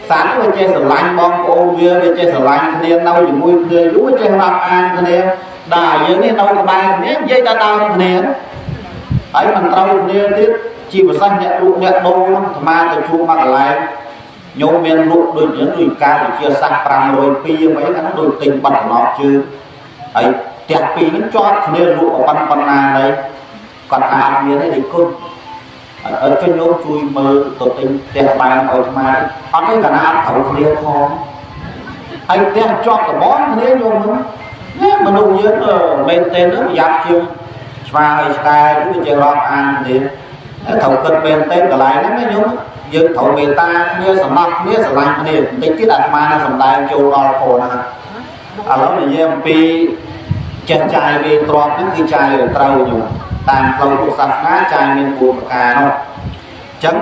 sáng với chơi sờ lạnh bom ô bia với chơi sờ lạnh kia nâu chỉ mùi kia lúa chơi làm ăn kia đà dưới này nâu cái bài này dây ta đau kia ấy mình trâu kia tiếp chỉ một xanh nhẹ lụa nhẹ đô lắm mà từ chuông mà lại nhô men lụa đôi những đôi cao để chia sang pram rồi pi mấy cái đôi tình bật nó chứ ấy tiệt pi nó cho kia lụa pan na đấy còn ăn miếng này thì côn ở trên nhôm chui mơ tổ tình đẹp bàn ở mà ăn cái cả ăn thấu kia không anh đem cho cả bón thế nhôm mà nụ dưới bên tên nó giáp chiêu và sky chúng chơi lon ăn thì thấu cân bên tên cả lại nó mới nhôm dương thấu bên ta như sầm nọc như sầm lạnh thì tính cái đặt mà sầm đại châu lon khổ nè à lâu này em pi chân trai về tròn những cái trai ở trâu nhiều tàn lâu của sạch ná trai miền buồn cà nó chấm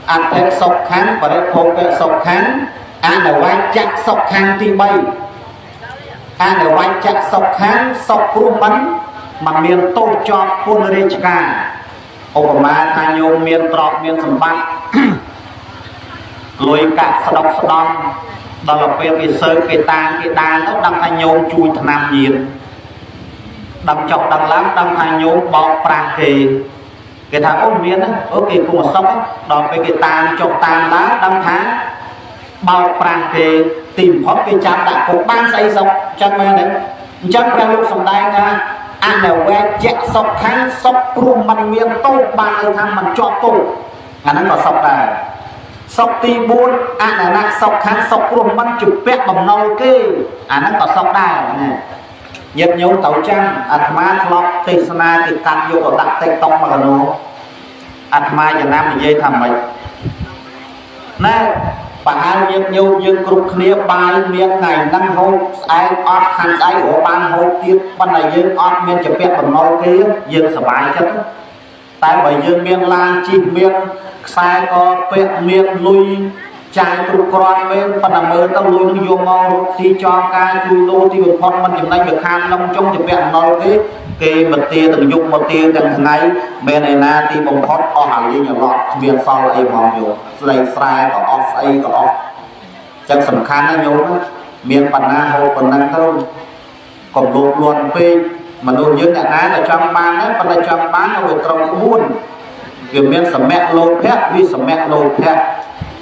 ăn thêm sọc kháng và đấy không cái sọc kháng ăn ở vai chắc sọc kháng ti bay ăn ở vai chắc sọc kháng sọc rùm bắn mà miền tô cho Punerichka Obama thay nhôm miền trọt miền sầm bát lùi cả sọt đòn đó là về sơ cái tàn cái đàn nó đâm thay nhôm chui tham nhiên đâm chọc đâm lắm đâm thay nhôm bọc prang kì cái thằng ôn miên á ok cùng một sống đòn về cái tàn chọc tàn lá đâm tháng bao prang kì tìm thoát cái chạm đã cũng ban xây sọc chân mê đấy chân ra lúc sòng đai ra ăn là que chẹt sọc kháng sọc prumมันmiên tô ban ơi tham mình cho tô anh nó có sọc đài sọc ti buôn anh là nặng sọc kháng sọc prumมันchụp pet bằng nâu kê anh nó có sọc đài này nhiệt nhung tàu trăng atma lọc tê sana thì cắt vô có đặt tê tông mà nó atma giờ nam thì dây thầm vậy nè bà hai nhiệt nhung dương cục kia bài miệng ngày năng hô ai ọt hành ai của ban hô tiếp ban này dương ọt miệng chụp pet bằng nâu kia dương sờ bài chất tại bởi dương miệng lan chi miệng sai có pet miệng lui trai trụ con bên phần làm mơ tao lui nó vô mau si cho ca chui lô thì một con mình chừng nay được khăn lông trong chụp vẹn nói cái một tia từng dụng một tia từng thằng ấy bên này na thì bông thoát o hàng như nhiều lọt viên sau ấy mong nhiều lấy sai có off ấy có off chẳng sầm khăn nó nhốn miền phần na hồ phần năng thâu còn lột luôn pe mà nội dưới đại ná là trong ban đấy phần là trong bán ở bên trong buôn kiểu miền sầm mẹ lô phép vì sầm mẹ lô phép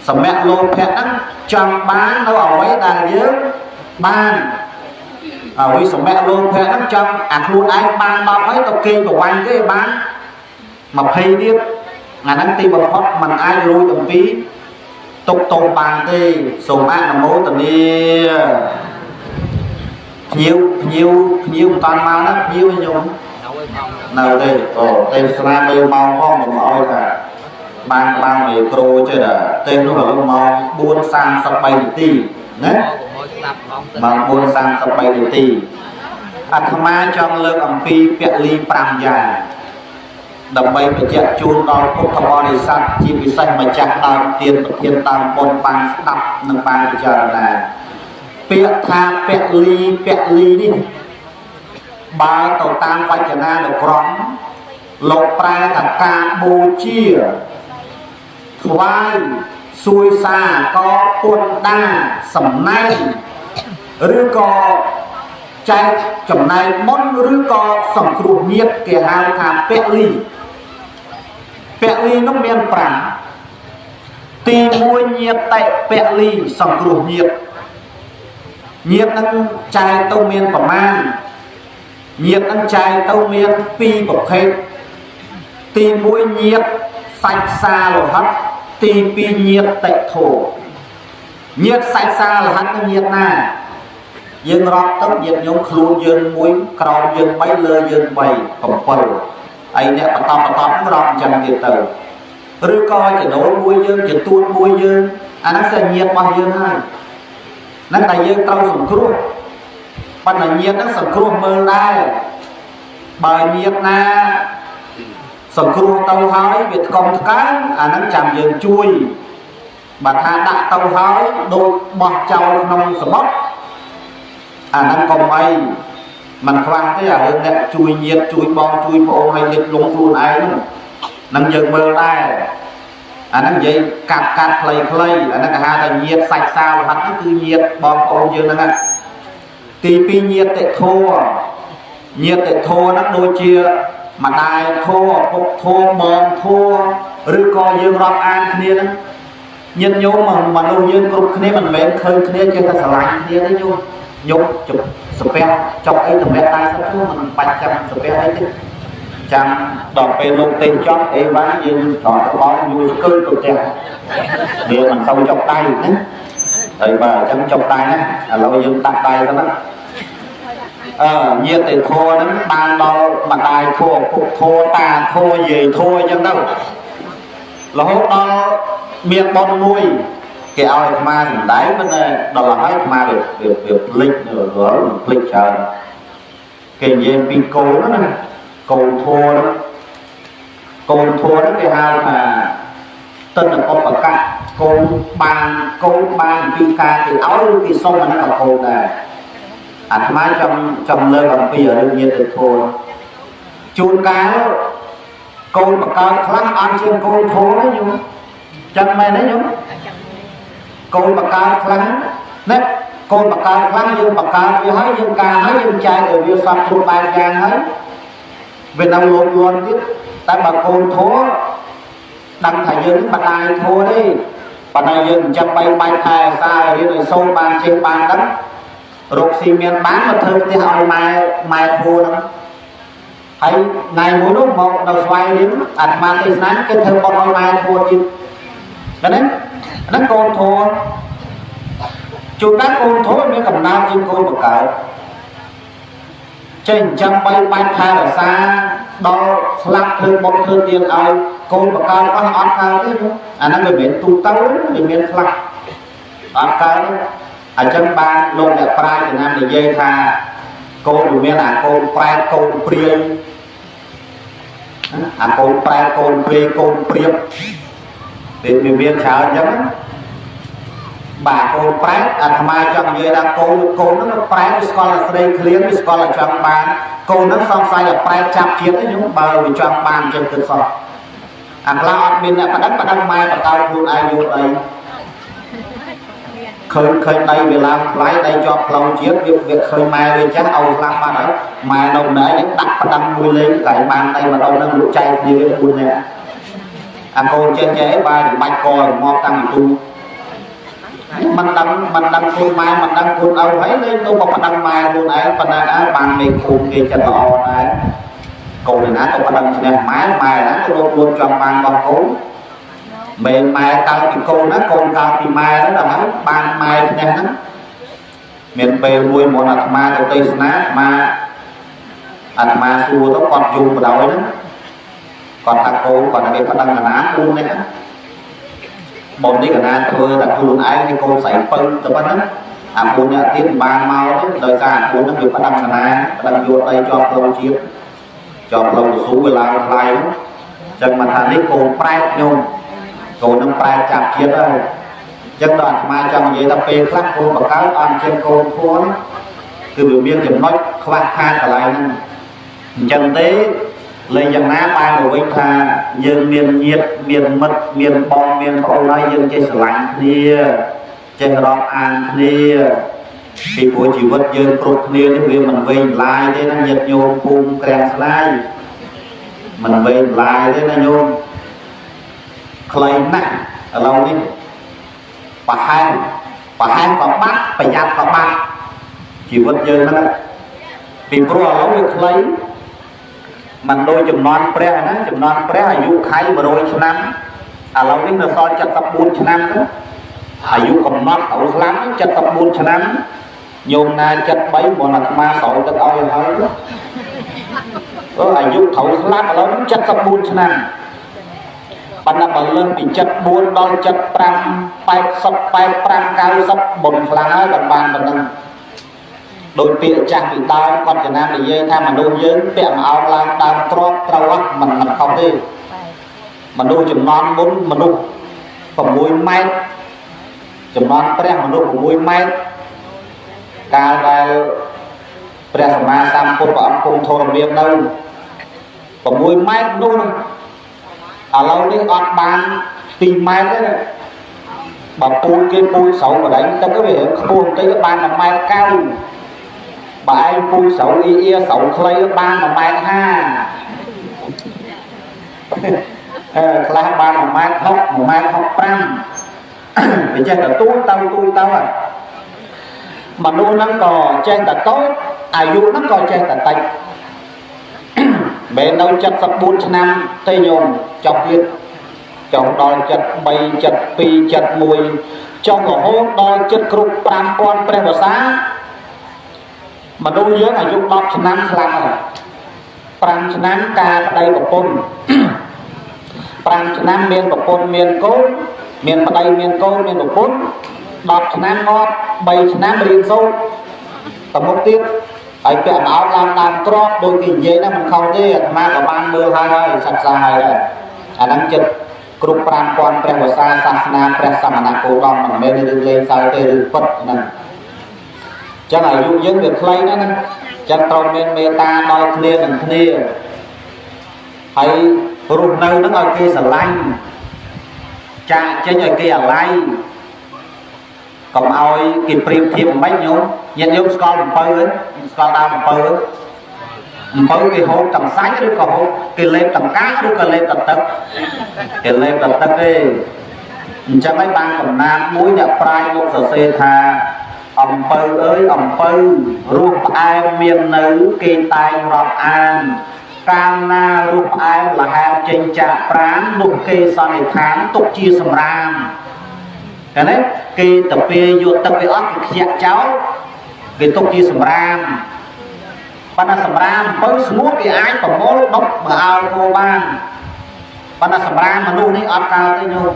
sầm mẹ lô phép ăn trong bán nó ở mấy đàn dưới ban ở vì sầm mẹ lô phép ăn trong luôn ai ban bao mấy tàu kê của anh cái bán mà hay biết đang tìm một hot mình ai lui tầm tí tục tồn bàn đi số ăn là mối tầm đi nhiều toàn mà nó nhiều nhung nào đây tên Sra đây mau có một mỏi cả ban bao này pro chơi là tên nó là lúc mau buôn sang sắp bay đi đấy mà buôn sang sắp bay đi Atma trong lớp âm pi vẹn ly pram già đập bay phải chạy chun đo cục thọ đi sắt chỉ bị xanh mà chặt đào tiền thiên tam bồn bằng đập nâng bằng chờ là vẹn tha vẹn ly đi ba tàu tam vai chợ na được rõng lộc pra là Campuchia thoai xuôi xa có quân đa sầm nay rứa co trai chồng này món rứa co sầm cột nhiệt kẻ hai thà pẹ ly nó miền prang tì mùi nhiệt tại pẹ ly sầm cột nhiệt năng trai tâu miền của man nhiệt năng trai tâu miền pi bọc hết tì mùi nhiệt sạch xa rồi hết tì pi nhiệt tại thổ nhiệt sạch xa là hắn nhiệt na dương rót tấm nhiệt nhóm khuôn dương muối cầu dương bay lơ dương bày cầm phật ấy nè bắt tóm rót chân nhiệt tử rư coi chỉ nấu muối dương chỉ tuôn muối dương nó sẽ nhiệt bao dương hai nó tại dương trâu sủng cua ban là nhiệt nó sủng cua mơ lai bài nhiệt na sủng cua tàu hói việt công cái nó chạm dương chui bà tha đặt tàu hói đôi bọt trâu nông sờ bóp năng công ai mình khoan cái là đẹp chui nhiệt chui bom chui bộ hay lịch lúng luôn ai nữa năng dừng mơ lai អាហ្នឹងនិយាយកាត់ខ្លីៗអាហ្នឹងគេហៅថាញាតសាច់សាវហិតគឺញាតបងប្អូនយើងហ្នឹងទី2ញាតតិធัวញាតតិធัวហ្នឹងដូចជាម្ដាយធัวពុកធัวបងធัวឬក៏យើងរាប់អានគ្នាហ្នឹងញាតិញោមមនុស្សយើងគ្រប់គ្នាមិនមែនឃើញគ្នាចេះតែស្រឡាញ់គ្នាទេញោមជប់ស្ពះចុកអីតម្រាក់តែសិនជួមិនបាច់ចាំស្ពះអីទេចាំដល់ពេលលោកទេចប់អីវ៉ាយើងចង់បោកយូរស្គើទៅផ្ទះវាមិនសូវចុកដៃណាហើយបើអញ្ចឹងចុកដៃណាឥឡូវយើងដាក់ដៃទៅណាញាតិធัวហ្នឹងបានដល់ម្ដាយធัวពុកធัวតាធัวយាយធัวអញ្ចឹងទៅរហូតដល់មានបនមួយគេឲ្យអាត្មាសម្ដែងប៉ុន្តែដល់ហើយអាត្មាវាភ្លេចរាល់ភ្លេចច្រើនគេនិយាយពីកូនណាកូនធัวហ្នឹងគេហៅថាទិនឧបកៈកូនបានពីការគេឲ្យឬគេសុំអាហ្នឹងក៏កូនដែរអាត្មាចាំលើកអំពីរឿងញាតិធัวជួនកាលកូនបកកើតខ្លះអត់ជាកូនធัวទេញោមចឹងមែនទេញោមកូនបកកើតខ្លះណាកូនបកកើតខ្លះយើងបកកើតវាហើយយើងការហើយយើងចែកឲ្យវាសពគ្រប់បែបយ៉ាងហើយវានៅលូតលាស់ទៀតតែបើកូនធัวដឹងថាយើងមិនដាយធัวទេប៉ុន្តែយើងចាំបីបាច់ថែសាររៀនឲ្យសូមបានជើងបានដឹងរកស៊ីមានបានមកធ្វើផ្ទះឲ្យម៉ែធัวហ្នឹងហើយថ្ងៃមួយនោះមកនៅស្វាយរៀនអាត្មាទេសនាគេធ្វើបន់ឲ្យម៉ែធัวទៀតឃើញទេហ្នឹងកូនធัวជួនកាលកូនធัวមានកំណើតជាងកូនបកកើតចេះចាំបីបាច់ថែរក្សាដល់ស្លាប់ធ្វើបុណ្យធ្វើទានឲ្យកូនបកកើតអត់កើតទេអាហ្នឹងវាមិនមែនទូទៅវាមានខ្លះអត់កើតអញ្ចឹងបានលោកអ្នកប្រាជ្ញចំណាំនិយាយថាកូនវាមានអាកូនប្រែតកូនព្រាយអាកូនប្រែតកូនព្រាយកូនព្រាបវាមានច្រើនអញ្ចឹងបាទកូនប្រែតអាត្មាចង់និយាយថាកូនហ្នឹងប្រែតវាស្គាល់តែស្រីឃ្លៀងវាស្គាល់តែចង់បានកូនហ្នឹងសង្ស័យតែប្រែតចាប់ជាតិទេញោមបើវាចង់បានអញ្ចឹងទៅសោះអាខ្លះអត់មានអ្នកបដិម៉ែបកោតខ្លួនឯងយល់អីឃើញដីវាឡើងថ្លៃដីជាប់ផ្លូវជាតិវាឃើញម៉ែវាចាស់ឲ្យខ្លះបាត់ហើយម៉ែនៅណែនេះដាក់ផ្ដាំមួយលេងតែបានដីម្ដងហ្នឹងលក់ចែកគ្នាវា4នាក់អាកូនចេះបាទបាច់កមកតាំងពីទូមិនដឹងខ្លួនម៉ែមិនដឹងខ្លួនឪហើយលេងទៅមកផ្ដាំម៉ែខ្លួនឯងប៉ុន្តែបានមេឃុំគេចិត្តល្អដែរកូនណាទៅផ្ដាំឈ្នះម៉ែណាទៅរកខ្លួនចង់បានរបស់កូនមែនម៉ែកើតពីកូនណាកូនកើតពីម៉ែហ្នឹងដល់ហើយបានម៉ែឈ្នះហ្នឹងមានពេលមួយមកអាត្មាទៅទេសនាអាត្មាសួរទៅគាត់យំបដ ாய் ហ្នឹងគាត់ថាកូនគាត់តែផ្ដឹងកណា4នាក់បងនេះកណាធ្វើតែខ្លួនឯងនេះកូនស្រីពៅទៅប៉ុណ្ណឹងអា4នាក់ទៀតបានមកទៅដោយសារអា4ហ្នឹងវាផ្ដឹងកណាផ្ដឹងយកដីជាប់ផ្លូវជាតិជាប់ផ្លូវទៅស៊ូវាឡើងថ្លៃហ្នឹងអញ្ចឹងមកថានេះកូនប្រែតញោមកូននឹងប្រែចាប់ជាតិហើយអញ្ចឹងដល់អាត្មាចង់និយាយថាពេលខ្លះកូនបកកើតអត់ជាកូនធួនគឺវាមានចំណុចខ្វះខាតកន្លែងហ្នឹងអញ្ចឹងទេលេងយ៉ាងណាបែរមកវិញថាយើងមានញាតិមានមិត្តមានបងមានប្អូនហើយយើងចេះស្រឡាញ់គ្នាចេះរាប់អានគ្នាពីព្រោះជីវិតយើងគ្រប់គ្នានេះវាមិនវែងឡាយទេណាញាតិញោមភូមិក្រាំងស្លាយមិនវែងឡាយទេណាញោមខ្លីណាស់ឥឡូវនេះប្រហែលក៏បាត់ប្រយ័ត្នក៏បាត់ជីវិតយើងហ្នឹងពីព្រោះឥឡូវវាខ្លីមិនដូចចំនួនព្រះណាចំនួនព្រះអាយុខៃ100ឆ្នាំឥឡូវនេះនៅសល់74ឆ្នាំអាយុកំណត់ត្រូវស្លាប់74ឆ្នាំញោមណា73មកអាត្មាស្រោចទឹកឲ្យហើយអាយុត្រូវស្លាប់ឥឡូវនេះ74ឆ្នាំបណ្ដាបើលើសពី74ដល់75 80 85 90បុណ្យខ្លាំងហើយបានប៉ុណ្ណឹងដោយពាក្យចាស់ពីដើមគាត់ចំណាំនិយាយថាមនុស្សយើងពាក់មកអោបឡើងដើមទ្របត្រូវមិនខុសទេមនុស្សចំនួនមុនមនុស្ស6ម៉ែត្រចំនួនព្រះមនុស្ស6ម៉ែត្រកាលដែលព្រះសម្មាសម្ពុទ្ធព្រះអង្គគង់ធរមាននៅ6ម៉ែត្រនោះឥឡូវនេះអត់បាន 2 mét đấy bà pui sậu mà đánh ta có vẻ buông tới cái ban là mét cao bà anh pui sậu y sậu clay ban là mét ha clay ban là mét hốc pram vì chơi là tôi tao à mà nuôi nó còn chơi là tốt ai dụ nó còn chơi là tạch bên đâu chất sắp 4 năm tây nhôm chọc liệt trong đó chất bay chất pi chất mùi trong một hốt đó chất cục pram con pre xá mà nuôi dưới là dùng 10 năm làm rồi 5 năm ca đây của con 5 năm miền của con miền cố miền đây miền cố miền của con 10 năm ngọt 7 năm riêng sâu tầm một tiết ai bẹn áo làm crop đôi khi dễ đó mình không thế mà có ban mưa hai sạch xa hay rồi đang chật cục pram con pre xa sa na pre samana cô đòn mình mê lên sao tê phật nè chẳng là dụ dân việc lấy đó nè chẳng trông men mê ta đôi kia đằng kia hay rụt nơi nó ngồi kia sờ lanh cha chơi nhờ kia lay còn oi kịp priêm thêm mấy nhung nhận nhung con một phơi ấy con đau một phơi cái hộp tầm sáng đứa còn hộp cái lên tầm cá đứa còn lên tầm tật cái lên tầm tật đi cho mấy bạn cầm nam muối nhập prai một giờ xe thà ông phơi ơi ông phơi ruột ai miền nữ kỳ tài ngọt an cam na ruột ai là hàng trên trà prán nụ kê sau này tháng tục chia sầm ram cái đấy cái tập về vô tập về óc cái cháu cái tục chia sầm ram pana sầm ram phơi smooth cái ai còn mốt đốc mà ao cô ban pana sầm ram mà nuôi đi óc cao thế nhau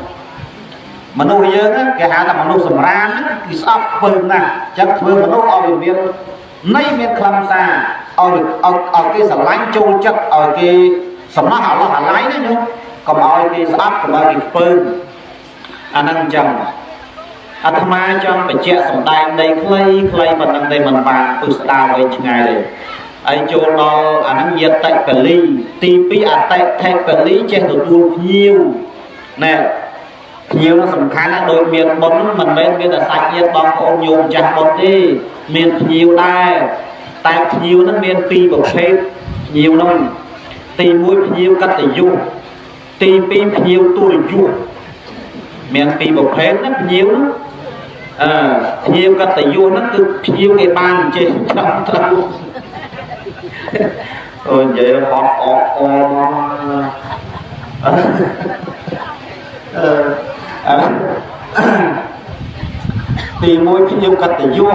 mà nuôi dương á cái hạ là mà nuôi sầm ram á cái sắp phơi nè chắc phơi mà nuôi ở miền nay miền khăm xa ở cái sầm lánh châu chắc ở cái sầm nó hảo là lái đấy nhá còn ở cái sắp của bao nhiêu phơi anh đang chồng tham gia trong bệnh trẻ sầm tay đây clay mình đang đây mình bàn từ style với ngày này anh cho nó anh đang nhiệt tại cần ly tivi tại thay cần ly trên được luôn nhiều nè nhiều nó sầm khá là đôi miền bún mình bên là sạch nhiệt bóng ôm nhung chặt bột đi miền nhiều đây tại nhiều nó miền pi bột phê nhiều lắm tìm mũi nhiều cắt để du tìm pi nhiều tôi du miền pi bột phê nó nhiều lắm nhiều cắt để du nó cứ nhiều cái bàn trên trong thân rồi vậy thì mỗi nhiều cật để vô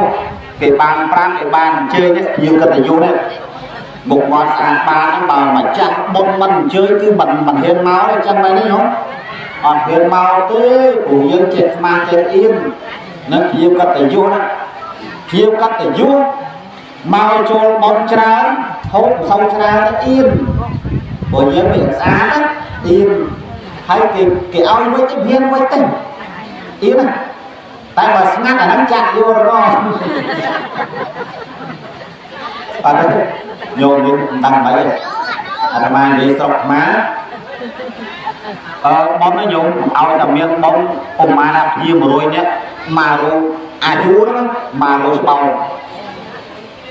cái bàn pram cái bàn chơi nhé nhiều cật để vô đấy một món ăn ba nó bảo mà chặt bông mình chơi cứ mình hiền máu đấy chân mày đấy không còn hiền máu thế của dân chết mà chết yên nó nhiều cật để vô đấy nhiều cật để vô mau cho bóng trắng hốt sâu trắng nó yên của dân miền xa đó yên hay cái áo với cái viên với tình yên à tại mà ngắt là nắng chặt vô rồi con và đây nhôm những đằng mấy anh mang đi sọc má bóng nó nhôm áo tầm miếng bóng cùng má đạp nhiều mà rồi nhé mà rồi chú đó mà rồi bầu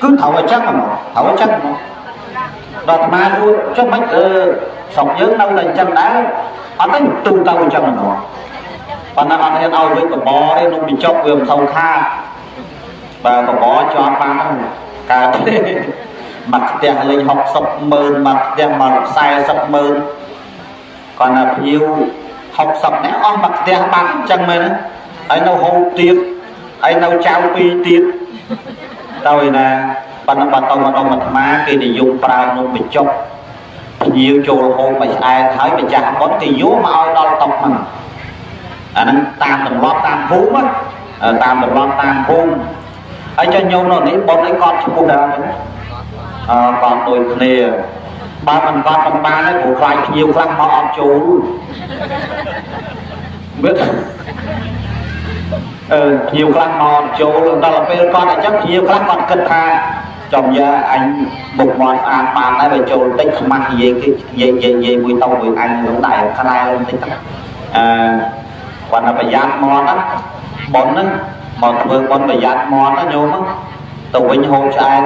cứ thấu ở chắc mà đợt mà rồi cho mấy sọc nhớ đâu là chân đá anh thấy tung tao chân mà còn anh thấy ao với cái bò đấy nó bị chọc vừa thâu kha và cái bò cho anh bán cả mặt tiền lên học sập mơn mặt tiền mà sai sập mơn còn là nhiều học sập này on mặt tiền bán chân mình anh đâu hô tiết anh đâu trao pi tiết rồi là bạn ông mặt má cái này dùng prao nó bị chọc nhiều chỗ hôn mà ai thấy mình chả có thì vú mà oi đo tộc mình nó tam tầm lót tam phú á tam tầm lót tam phú ở cho nhau nó lấy bốn lấy con chú ra còn đôi kia ba mình con bằng ba đấy của khoai nhiều lắm mà ông chú biết nhiều lắm mà ông chú đó là bây con này chắc nhiều lắm còn cân tha trong gia anh một món ăn bàn đây về chỗ tích mặt gì cái gì mùi tàu mùi anh cũng đại khai lên tích còn là phải giặt mòn đó bón đó mòn vừa con phải giặt mòn đó nhôm á tàu vinh hồ chạy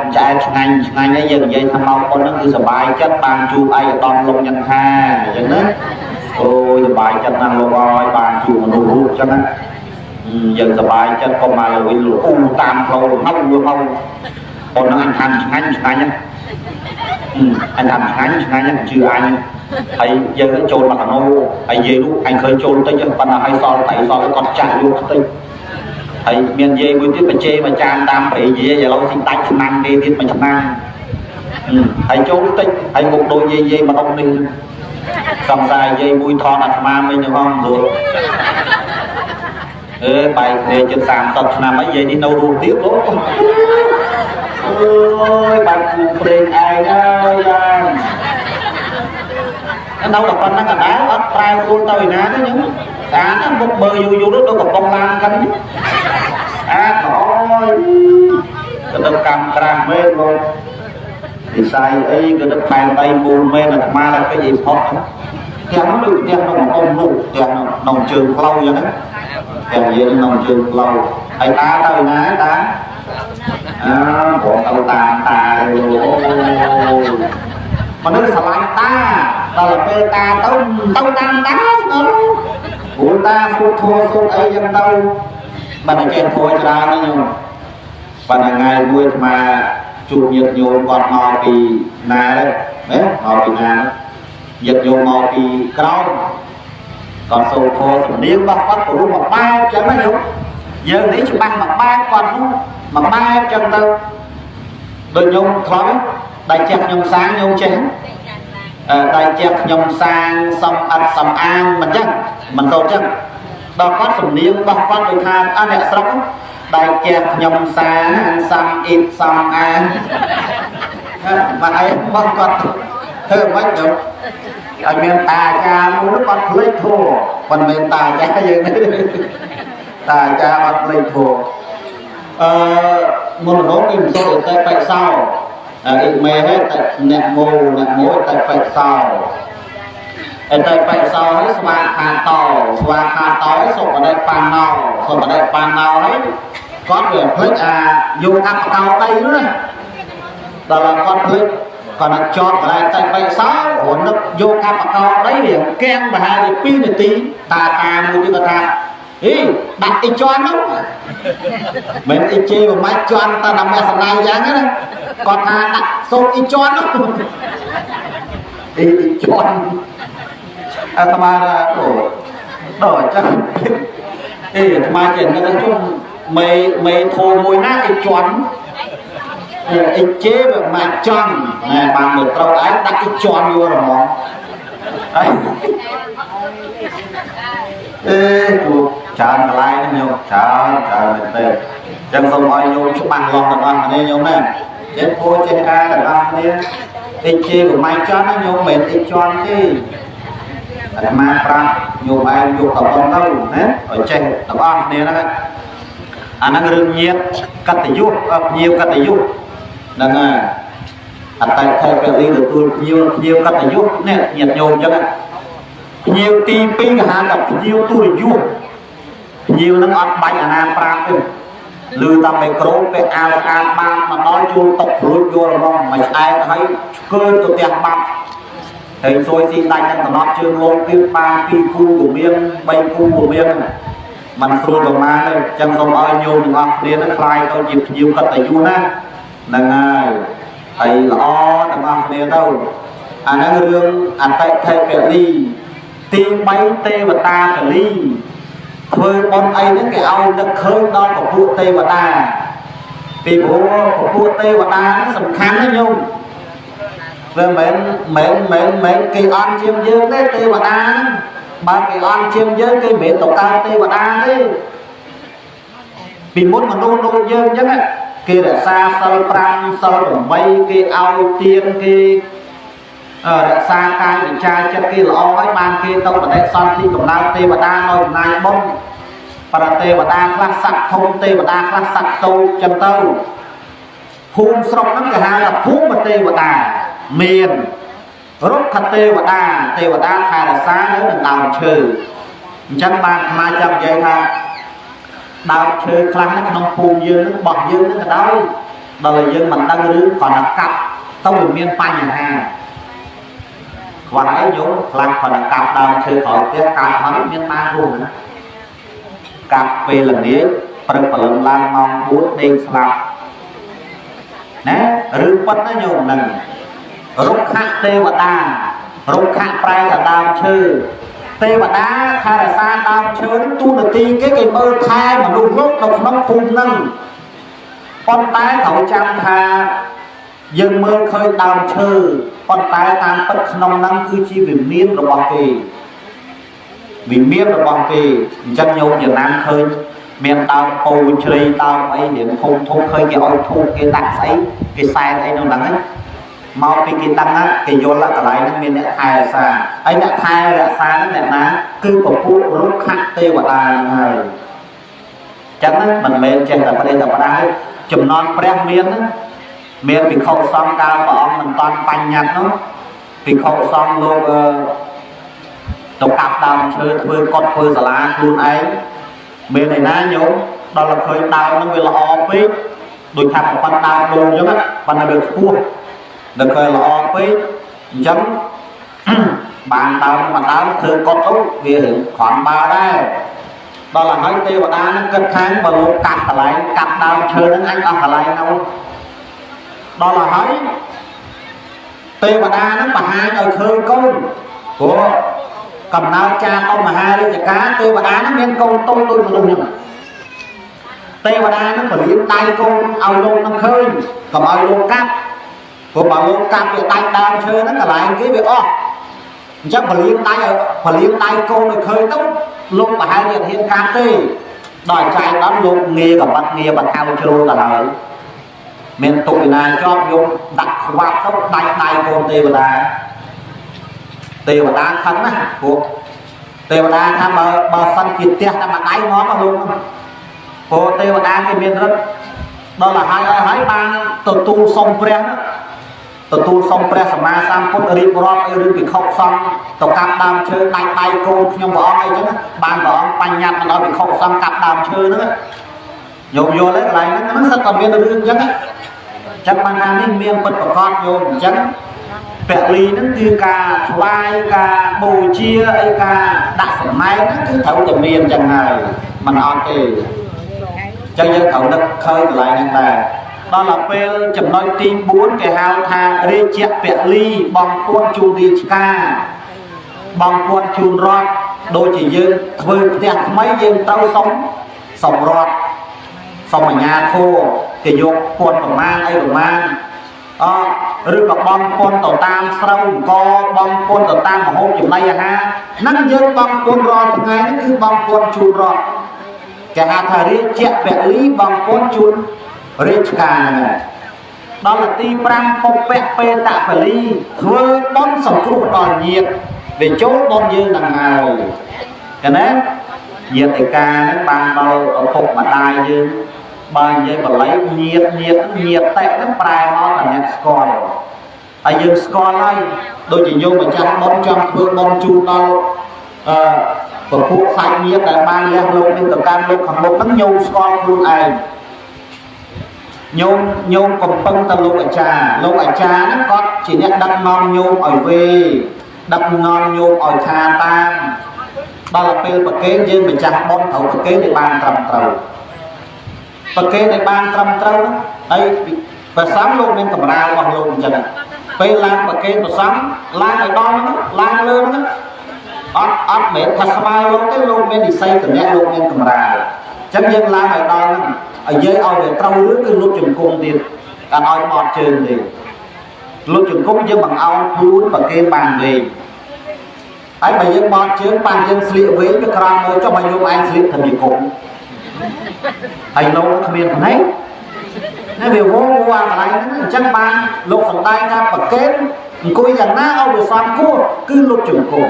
ngay ấy dừng dây tham mau con nó cứ sờ bài chất bàn chu ai ở đòn lông nhân ha vậy đó ôi bài chất năng lông oi bàn chu mà đủ cho nó giờ sờ bài chất con mà là vinh lũ tam lâu hông luôn không còn nó anh tham ngay nhá anh tham ngay nhá chưa anh hay giờ cái trôn mặt nô hay gì luôn anh khơi trôn tới chứ phần nào hay so cái con chạy luôn tới thầy miền dê với tiếp mà chê mà chan đam bị gì giờ lâu xin tay chăn năng đi tiếp mà chăn năng thầy trốn tích thầy một đôi dê mà đông đi xong dài dây mùi thon đặt ma mình được không rồi bài để chân sàn tập làm mấy dây đi đâu luôn tiếp đó ôi bạn cùng tiền ai ơi anh đâu là con nó cả đá ớt trai của tôi ná đó nhá đá nó một bờ dù đó đâu có bông lan canh thôi cái đất cầm càng mê luôn thì sai ấy cái đất bàn tay buồn mê là ma là cái gì thoát chẳng được chẳng nó không đủ chẳng nồng trường lâu vậy đó chẳng gì nồng trường lâu ai ta tao ná ta bộ tao ta mà nó sờ lạnh ta tao là bê ta tao đang đá của ta thua ấy dân đâu mà là chuyện thôi ra nó nhung và là ngày vui mà chụp nhiệt nhôm còn họ thì nà đấy đấy họ thì nà nhiệt nhôm họ thì cao còn sầu thô sầu điên bắt của lúc mà bao chẳng nó nhung giờ đấy chụp băng mà ba còn không mà ba chân đâu đôi nhung khói đại chẹt nhung sáng nhung chén đại chẹt nhung sang xong ăn xong ăn mình chắc mình đâu chắc đó có sầm niên bọc con người than anh đẹp sống đại chẹt nhung sáng xong ít xong ăn mà ai bọc con thơ mấy được ở miền tà cha muốn con lấy thua còn miền tà cha gì nữa tà cha bắt lấy thua một số kim số tại tại sao ít mê hết tại nẹt môi tại tại sao tại tại sao ấy xoa khăn to ấy sụp ở đây pan nào ấy có việc click vô các cao tay nữa đó là con click còn nó chọn ở đây tại tại sao của nó vô các cao đấy thì kem và hai thì pin thì tí ta mua cho người ta ý đặt đi cho nó mình đi chơi mà máy cho anh ta nằm ở sân này dáng á còn ta đặt số đi cho nó đi cho anh tham gia là đổ chắc thì tham gia chuyện nó nói chung mày thô môi nát đi cho anh đi chế mà tròn này bằng một trâu ấy đặt đi cho anh vô rồi món chán lại nó nhiều chán mình tê chân sông ai nhôm chụp bằng lọt được ăn này nhôm này chết thôi chết ca được ăn này đi chơi của mày cho nó nhôm mệt đi cho chứ mà pra nhôm ai nhôm tập công đâu hết ở trên tập ăn này đó anh đang rừng nhiệt cắt tỷ dụ nhiều cắt tỷ dụ đang tại thay cái đi được tôi nhiều cắt tỷ dụ nè nhiệt nhôm cho này nhiều tim pin hà gặp nhiều tuổi vua nhiều nó ăn bánh ở nam pram lư tâm mày cấu cái ao ban mà nói chung tộc lối vô là không mày ai thấy cơ tụi tiền bạc thì rồi xin đánh cho nó chưa luôn cái ba pi cu của miên bay cu của miên mình xui vào ma đây chân không bao nhiêu nhưng mà nên nó khai tao dịp nhiều cất tại vua na là ngài thầy lo tao ăn nên đâu anh nói rương anh tại thầy cái ly tiên bay tê và ta cả ly thôi con ấy những cái ao nó khơi đó của vua tê và ta vì của vua tê và ta nó sầm khăn đấy nhung về mến cái ăn chiêm dương đấy tê và ta ba cái ăn chiêm dương cái mến tộc ta tê và ta đấy vì muốn mà nôn dương chứ này kia là xa sâu pram sâu đồng mây cái ao tiên cái xa cai bị trai chất kia lo ấy mang kia tông và đây son khi cùng lao tê và ta nói này bông và tê và ta khắc sạch thông tê và ta khắc sạch tâu chân tâu phun sông nó cả hai là phun và tê và ta miền rốt thật tê và ta khai là xa nữa đừng đào trừ chẳng bàn mà chẳng vậy ha đào chơi khăn nó không phù dương nó bọt dương nó cái đó là dương mình đang rưỡi còn là cặp tao được miên pan nhà hàng và ấy nhúng làm còn là cặp đào chơi khỏi cái cặp nó miên pan luôn nữa cặp về lầnนี้phần lần làm mong muốn đêm sập nè rưỡi quất nó nhung nằng rút khát tê và đà rút khát prai là đào chơi tê và đá khai là xa đào chơi nó tu được tiên cái bơ thai mà luôn lúc đâu nó phun nâng con tái thầu trăm tha dân mơ khơi đào chơi con tái tam bất nông năng cư chi vì miên rồi bằng kỳ vì miên rồi bằng kỳ chân nhau Việt Nam khơi miền đào bầu chơi đào ấy hiện không thôn khơi cái oi thu cái đặc ấy cái sai ấy nó đắng ấy mau bị cái đắng á cái vô là lại nó miền đã khai xa ấy đã khai là xa nó đẹp ná cứ có phụ lúc khát tê và đà này chẳng mình lên trên tập đây tập đá chùm non prem miên á miền bị khâu xong cao bỏ mình toàn bánh nhặt nó bị khâu xong luôn tổng cặp đào chơi thuê con thuê giả lá luôn ấy miền này ná nhúng đó là khơi đào nó mới là o phí đôi thằng một con đào luôn chứ á con là được cua được khơi là o phí chấm bạn đào mà đào thuê con tốt vì hiện khoảng 3 đây đó là nói tiêu và đá nó cân tháng và luôn cặp lại cặp đào chơi nó anh ở lại đâu đó là hỏi tê và đa nó mà hai người khơi con của cầm nào cha ông mà hai đi chả cá tê và đá nó men con tôi mà luôn nhưng tê và đa nó phải liếm tay con ao luôn nó khơi cầm ao luôn cắt của bà luôn cắt về tay đào chơi nó cả lại cái việc chắc phải liếm tay con rồi khơi tóc luôn mà hai người hiện cắt tê đòi chạy đó luôn nghe và thao chơi là lời miền tụi này cho dùng đặt quạt tóc tay con tê và đá khăn á của tê và đá tham bờ sân kiệt tiệt mà đáy nó mà luôn của tê và đá cái miền rất đó là hai ba tổ tu sông pre tổ tu sông pre sama sang phút đi pro đi bị khóc xong tổ cặp đam chơi tay con nhưng mà ông ấy chứ ban của ông banh nhặt nó bị khóc xong cặp đam chơi nữa dùng vô lấy lại nó rất còn miền được chứ chắc ban hàng nên miền bật vào con vô chẳng vẹt ly nó cứ cả vai cả bồ chia ấy cả đặt phần mai nó cứ thấu từ miền chẳng này mà nó thì cho dân thấu đất khơi lại nên là đó là về chấm nói tim 4 cái hào tha rê chẹt vẹt ly bằng quân chu đi ca bằng quân chu rót đôi chỉ dân vừa đẹp mấy dân tao sống rót xong ở nhà thô cái dục quân của mang ấy của mang rồi có bom quân tổ tam sông co bom quân tổ tam mà hôm chiều nay ha nắng dân bom quân rót ngày nó cứ bom quân chu rót cái hạt thà rê chẹt vẹt ly bằng quân chu rê cả này đó là ti pram phong pẹ pê tạ phải ly thưa đón sòng cua đòn nhiệt về chỗ bom dương đằng ngày cái đấy nhiệt thì ca nó bàn bao ở phục mà đai dương bàn vậy mà lấy nhiệt tệ nó prai nó là net score ở dương score này đôi chỉ vô mà chặt bom trong phương bom chu đâu của phụ sạch nhiệt đại ban lên luôn nên tập can luôn khoảng một tấn nhung score luôn ai nhung còn phân tầm lúc ở trà nó có chỉ nhận đập non nhung ở về đập non nhung ở trà tam đó làពេលប្រកេនយើងម្ចាស់បនត្រូវប្រកេនឲ្យបានត្រឹមត្រូវប្រកេនឲ្យបានត្រឹមត្រូវហើយប្រសំលោកមានកម្រាលរបស់លោកអញ្ចឹងពេលឡើងប្រកេនប្រសំឡើងឲ្យដល់ហ្នឹងឡើងលើហ្នឹងអត់មែនថាស្មើលោកទេលោកមាននិស័យតំណែងលោកមានកម្រាលអញ្ចឹងយើងឡើងឲ្យដល់ហ្នឹងឲ្យយើងឲ្យវាត្រូវឬគឺលុបជង្គង់ទៀតអត់ឲ្យបត់ជើងទេលុបជង្គង់យើងបង្អោនខ្លួនប្រកេនបានវិញហើយបើយើងបត់ជើងបានយើងស្លៀកវិញវាក្រំមួយចុះបើយកឯងស្លៀកធំជង្គង់ហើយលោកគ្មានផ្នែកនេះវាវងវអាកន្លែងហ្នឹងអញ្ចឹងបានលោកសំដែងថាប្រកេនអង្គុយយ៉ាងណាឲ្យវាសមគួរគឺលុបជង្គង់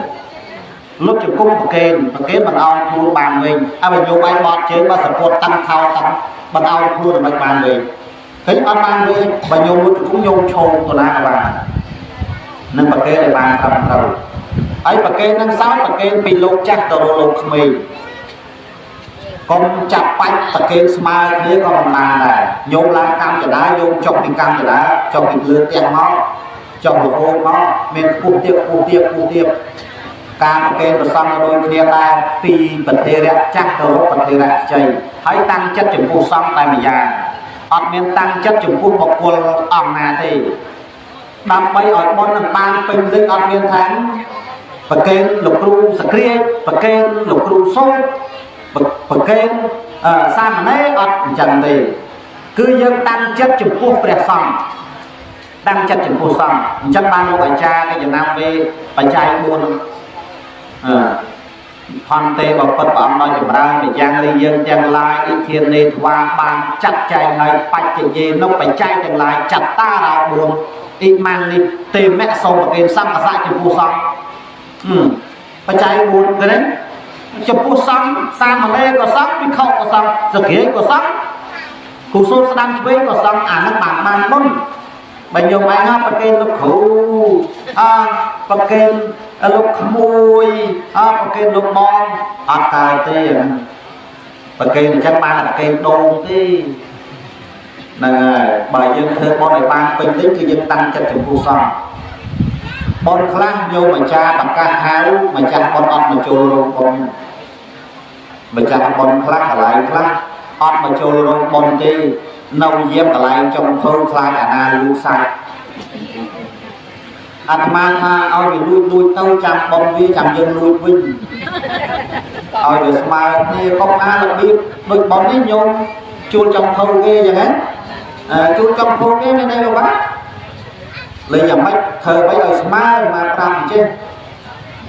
ប្រកេនបង្អោនខ្លួនបានវិញហើយបើយកឯងបត់ជើងបើសពុតតាំងខោតាំងបង្អោនខ្លួនដើម្បីបានវិញឃើញអត់បានវិញបើយកមួយជង្គង់យកឈោទៅណាក៏បាននឹងប្រកេនឲ្យបានត្រឹមត្រូវ ហើយប្រកេននឹងសោតប្រកេនពីលោកចាស់ទៅលោកក្មេងកុំចាប់បាច់ប្រកេនស្មើគ្នាក៏មិនបានដែរញោមឡើងកម្មចដាញោមចុះពីកម្មចដាចុះពីលើផ្ទះមកចុះរហូតមកមានខ្ពស់ទៀតការប្រកេនប្រសង់ដូចគ្នាដែរពីប្រធារៈចាស់ទៅរកប្រធារៈខ្ចីហើយតាំងចិត្តចំពោះសង្ឃតែម្យ៉ាងអត់មានតាំងចិត្តចំពោះបុគ្គលអង្គណាទេដើម្បីឲ្យបុណ្យនឹងបានពេញលេញអត់មានថាប្រកេនលោកគ្រូសក្រាចប្រកេនលោកគ្រូសូត្រប្រកេនសាមណេរអត់អញ្ចឹងទេគឺយើងតាំងចិត្តចំពោះព្រះសង្ឃតាំងចិត្តចំពោះសង្ឃអញ្ចឹងបានលោកអាចារ្យគេចំណាំវេបច្ច័យ4ផន្តេបពុតព្រះអង្គដល់ចម្រើនម្យ៉ាងនេះយើងទាំងឡាយអ៊ីធាននេធ្វាបានចាត់ចែងឲ្យបច្ចយេនុបច្ច័យទាំងឡាយចត្តារោ4អ៊ីម៉ាំងនេះទេមៈសូមប្រកេនសង្ឃស័ក្តិចំពោះសង្ឃបច្ច័យ4ទៅនេះចំពោះសង្ឃសាមណេរក៏សង្ឃភិក្ខុក៏សង្ឃសក្រាចក៏សង្ឃគូសូត្រស្ដាំឆ្វេងក៏សង្ឃអានឹងបានបុណ្យបើញោមឯងប្រកេនលោកគ្រូប្រកេនលោកក្មួយប្រកេនលោកបងអត់កើតទេប្រកេនអញ្ចឹងបានប្រកេនដងទេហ្នឹងហើយបើយើងធ្វើបុណ្យឲ្យបានពេញលេញគឺយើងតាំងចិត្តចំពោះសង្ឃបុណ្យខ្លះញោមអាចារ្យប្រកាសហៅម្ចាស់បុណ្យអត់មកចូលរោងបុណ្យម្ចាស់បុណ្យខ្លះកន្លែងខ្លះអត់មកចូលរោងបុណ្យទេនៅយាមកន្លែងចុងភៅខ្លាចអាណាលូសាច់អាត្មាថាឲ្យវាលួចទៅចាំបុណ្យវាចាំយើងលួចវិញឲ្យវាស្មើគ្នាកុំអារបៀបដូចបុណ្យនេះញោមជួលចុងភៅគេអញ្ចឹងណាជួលចុងភៅគេមានអីក៏បានលេងយ៉ាងម៉េចធ្វើអ្វីឲ្យស្មើមកប្រាប់អញ្ចឹង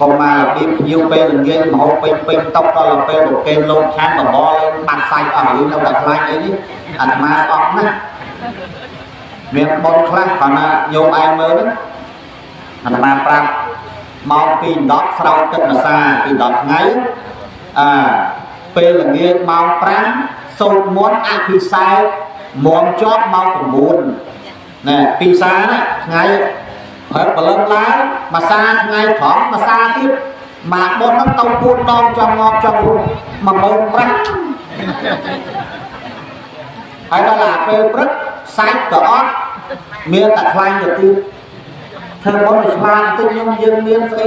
កុំមករបៀបញៀវពេលល្ងាចមហោពេញតុកដល់ពេលប្រកេនលោកឆានបបរបាត់សាច់អស់រឿងនៅតែខ្លាចអីនេះអាត្មាស្អប់ណាស់មានបុណ្យខ្លះគាត់ណាញោមឯងមើលហ្នឹងអាត្មាប្រាប់មកពី10ស្រោចទឹកម្សាពី10ថ្ងៃពេលល្ងាចម៉ោង5សូត្រមន្តអភិសេកមមជាប់ម៉ោង9ណែពីសាណាថ្ងៃហើយបលឹងឡើងមួយសាថ្ងៃត្រង់មួយសាទៀតមកបុណ្យហ្នឹងទៅ4ដងចំងប់ចំរូប15000ហើយដល់ពេលព្រឹកសាច់ក៏អត់មានតែខ្លាញ់ទៅទៀតធ្វើបុណ្យឆ្លាតតិចយើងមានស្អី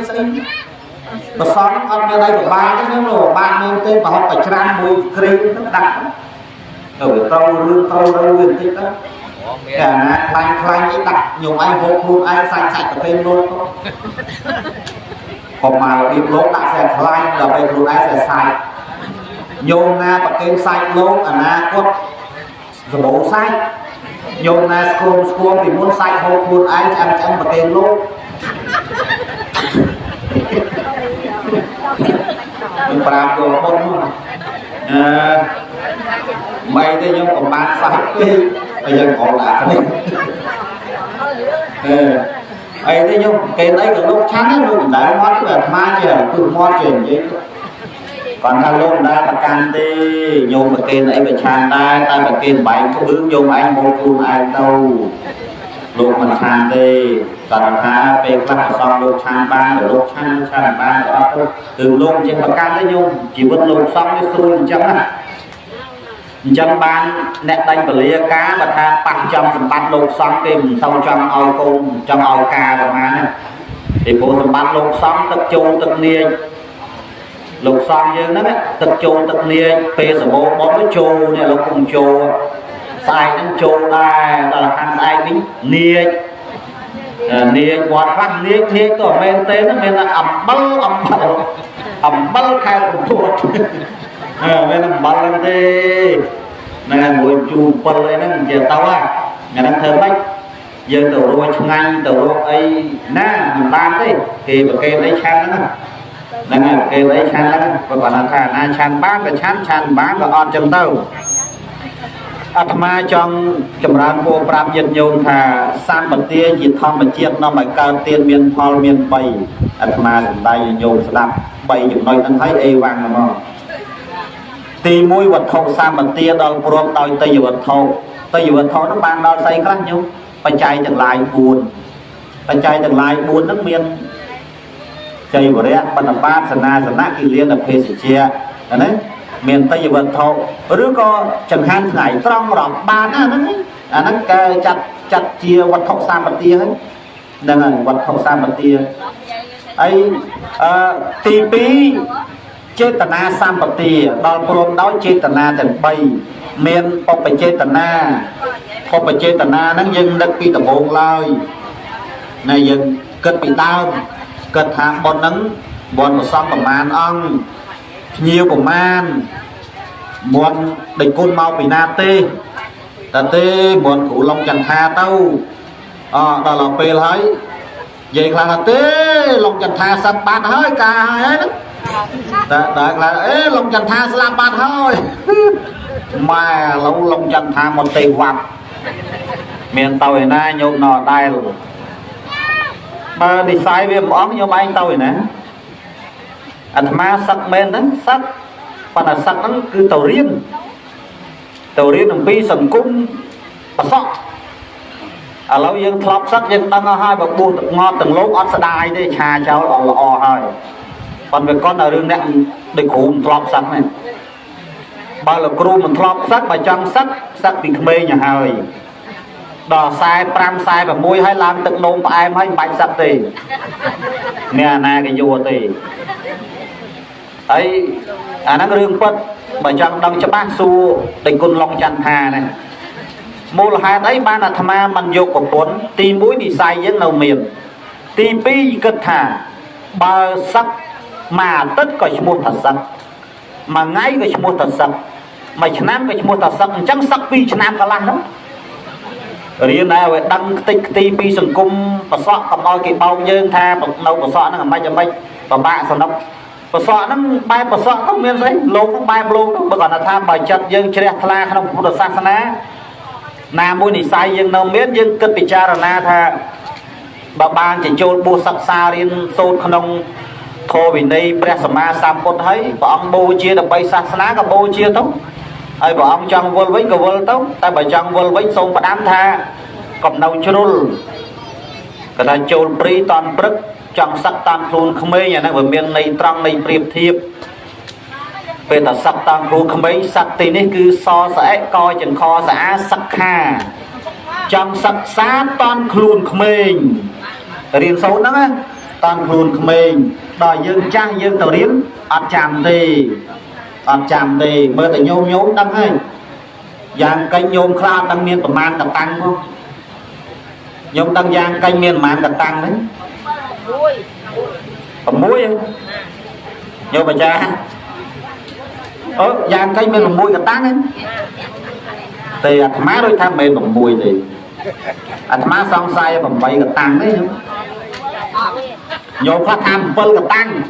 ប្រសងអត់មានអីពិបាកទេខ្ញុំពិបាកមានទេប្រហុកតែច្រាំមួយគ្រីទៅដាក់ទៅវាត្រូវរឿងត្រូវរើវាបន្តិចទៅតែណាខ្លាញ់អីដាក់ញោមឯងហូបខ្លួនឯងសាច់ប្រកេនលោកកុំមករបៀបលោកដាក់ស្អាតខ្លាញ់ដើម្បីខ្លួនឯងស្អាតសាច់ញោមណាប្រកេនសាច់លោកអនាគតសបោសាច់ញោមណាស្គមពីមុនសាច់ហូបខ្លួនឯងឆ្អិនប្រកេនលោកខ្ញុំប្រាប់ទៅបុណ្យមិនទេខ្ញុំក៏បានសាច់ពេកហើយយើងក៏ដាក់នេះអីទេខ្ញុំគេអីក៏លោកឆាន់ហ្នឹងលោកមិនដែលមកទេអាត្មាចេះគឺមកចេះនិយាយគាត់ថាលោកមិនដែលប្រកាន់ទេញោមប្រគេនអីប្រឆានដែរតែប្រគេនបែងគ្រឿងញោមឯងមកខ្លួនឯងទៅលោកមិនឆានទេគាត់ថាពេលខ្លះប្រសងលោកឆានបានលោកឆានបានអត់ទៅគឺលោកចេះប្រកាន់ទេញោមជីវិតលោកសង្ឃនេះស្រួលអញ្ចឹងណាអញ្ចឹងបានអ្នកដេញពលាការបើថាប៉ះចំសម្បត្តិលោកសង្ឃគេមិនសូវចង់ឲ្យកូនចង់ឲ្យការប្រហែលណាពីព្រោះសម្បត្តិលោកសង្ឃទឹកចូលទឹកនាយលោកសង្ឃយើងហ្នឹងទឹកចូលទឹកនាយពេលសម្បូរបុតទៅចូលនេះលោកគុំចូលស្អែកហ្នឹងចូលដែរដល់ខាងស្អែកវិញនាយវត្តខ្លះនាយគ្នាក៏មែនទេណាមានតែអំបិលខែកំពតមានអំបិលហ្នឹងទេហ្នឹងមួយជូ7អីហ្នឹងនិយាយទៅហ្នឹងហ្នឹងធ្វើម៉េចយើងទៅរួចឆ្ងាញ់ទៅរកអីណាមិនបានទេគេប្រកេនអីឆានហ្នឹងហ្នឹងហើយគេអីឆានហ្នឹងគាត់ថាណាឆានបានក៏ឆានបានក៏អត់ចឹងទៅអាត្មាចង់ចម្រើនពរប្រាប់ញាតិញោមថាសម្បទាជាធម្មជាតិនាំឲ្យកើតទានមានផលមាន3អាត្មាសម្ដែងឲ្យញោមស្ដាប់3ចំណុចហ្នឹងហើយអេវ៉ាំងហ្មងទី1វត្ថុសម្បទាដល់ព្រមដោយតយវត្ថុហ្នឹងបានដល់ស្អីខ្លះញោមបច្ច័យទាំងឡាយ4បច្ច័យទាំងឡាយ4ហ្នឹងមាន chạy vào đấy bắt ba sanh na kỳ liên là phê sĩ chia đấy miền tây vật thọ rứa có chẳng hạn ngày trong rộng ba nó chặt chia vật thọ sam bát tia ấy đang là vật thọ sam bát tia ấy tì pí chế tà na sam bát tia đo prom đói chế tà na thành bay miền phong phải chế tà na nó dân đất pi tập bồn lời này dân kết bị tao kết hạ bọn nắng bọn một xong bằng màn ong nhiều của man bọn định côn mau bị na tê ta tê bọn cụ long chẳng tha tâu đó là phê lấy vậy là tê long chẳng tha sắp bát hơi cả hai đó đó là ê long chẳng tha sắp bát hơi mà lâu long chẳng tha một tê hoạt miền tàu này na nhộn nọ đai luôn mà đi sai về một ống như anh tàu này anh ma sắc men đó sắc và là sắc nó cứ tàu riêng đồng pi sầm cung và sọ lâu dân thọp sắc dân đang hai bậc bu ngon từng lốp ớt đai đi trà cháu lọ hơi còn về con ở đường này để khủng thọp sắc này bao là cru mình thọp sắc và trong sắc bị mê nhà hơi đò sai pram sai và môi hay làm tự nôm và em hay bạch sắc thì nghe na cái vua thì ấy nó rương phật bởi trong đông cho bác su tình côn long chăn thà này mô là hai đấy ba là tham ma mình vô của bốn tìm mũi đi sai với nâu miền tìm pi cất thả bờ sắc mà tất cả một thật sắc mà ngay cái một thật sắc mà chân nam cái một thật sắc chẳng sắc pi chân nam cả lan đó riêng này về đăng tích ti pi sừng cung và sọ cầm oi cái bao dương tha nâu của sọ nó làm bay cho bay và bạn sao đâu và sọ nó bay và sọ không miếng giấy lô nó bay lô nó còn là tham bài chặt dương chơi thla không có được sang sana nam mũi này sai dương nâu miếng dương cất bị cha là na tha bà ban chỉ trôn bùa sắc xa riêng sốt không thô vì đây bè sama sam cốt thấy và ông bô chia được bay sang sana cả bô chia tốt ai bảo ông trong vô với cầu vô tốt tại bởi trong vô với sông và đám tha còn nâu chôn cái ta chôn pri toàn bức trong sắc tan khuôn không mấy nhà nó ở miền này trăng này priệp thiệp về ta sắc tan khuôn không mấy sắc thì này cứ so sẽ coi chừng kho xã sắc hà trong sắc xá toàn khuôn không mình riêng số đó toàn khuôn không mình đòi dương trang dương tàu điếm ăn chạm thì mới ta nhôm đăng hay giang cây nhôm kha đăng miên tầm man tập tăng không nhôm đăng giang cây miên man tập tăng đấy còn muối không nhôm bà cha giang cây miên bằng muối tập tăng đấy thì má đôi tham miên bằng muối thì má xong sai bằng bậy tập tăng đấy nhôm kha tham phân tập tăng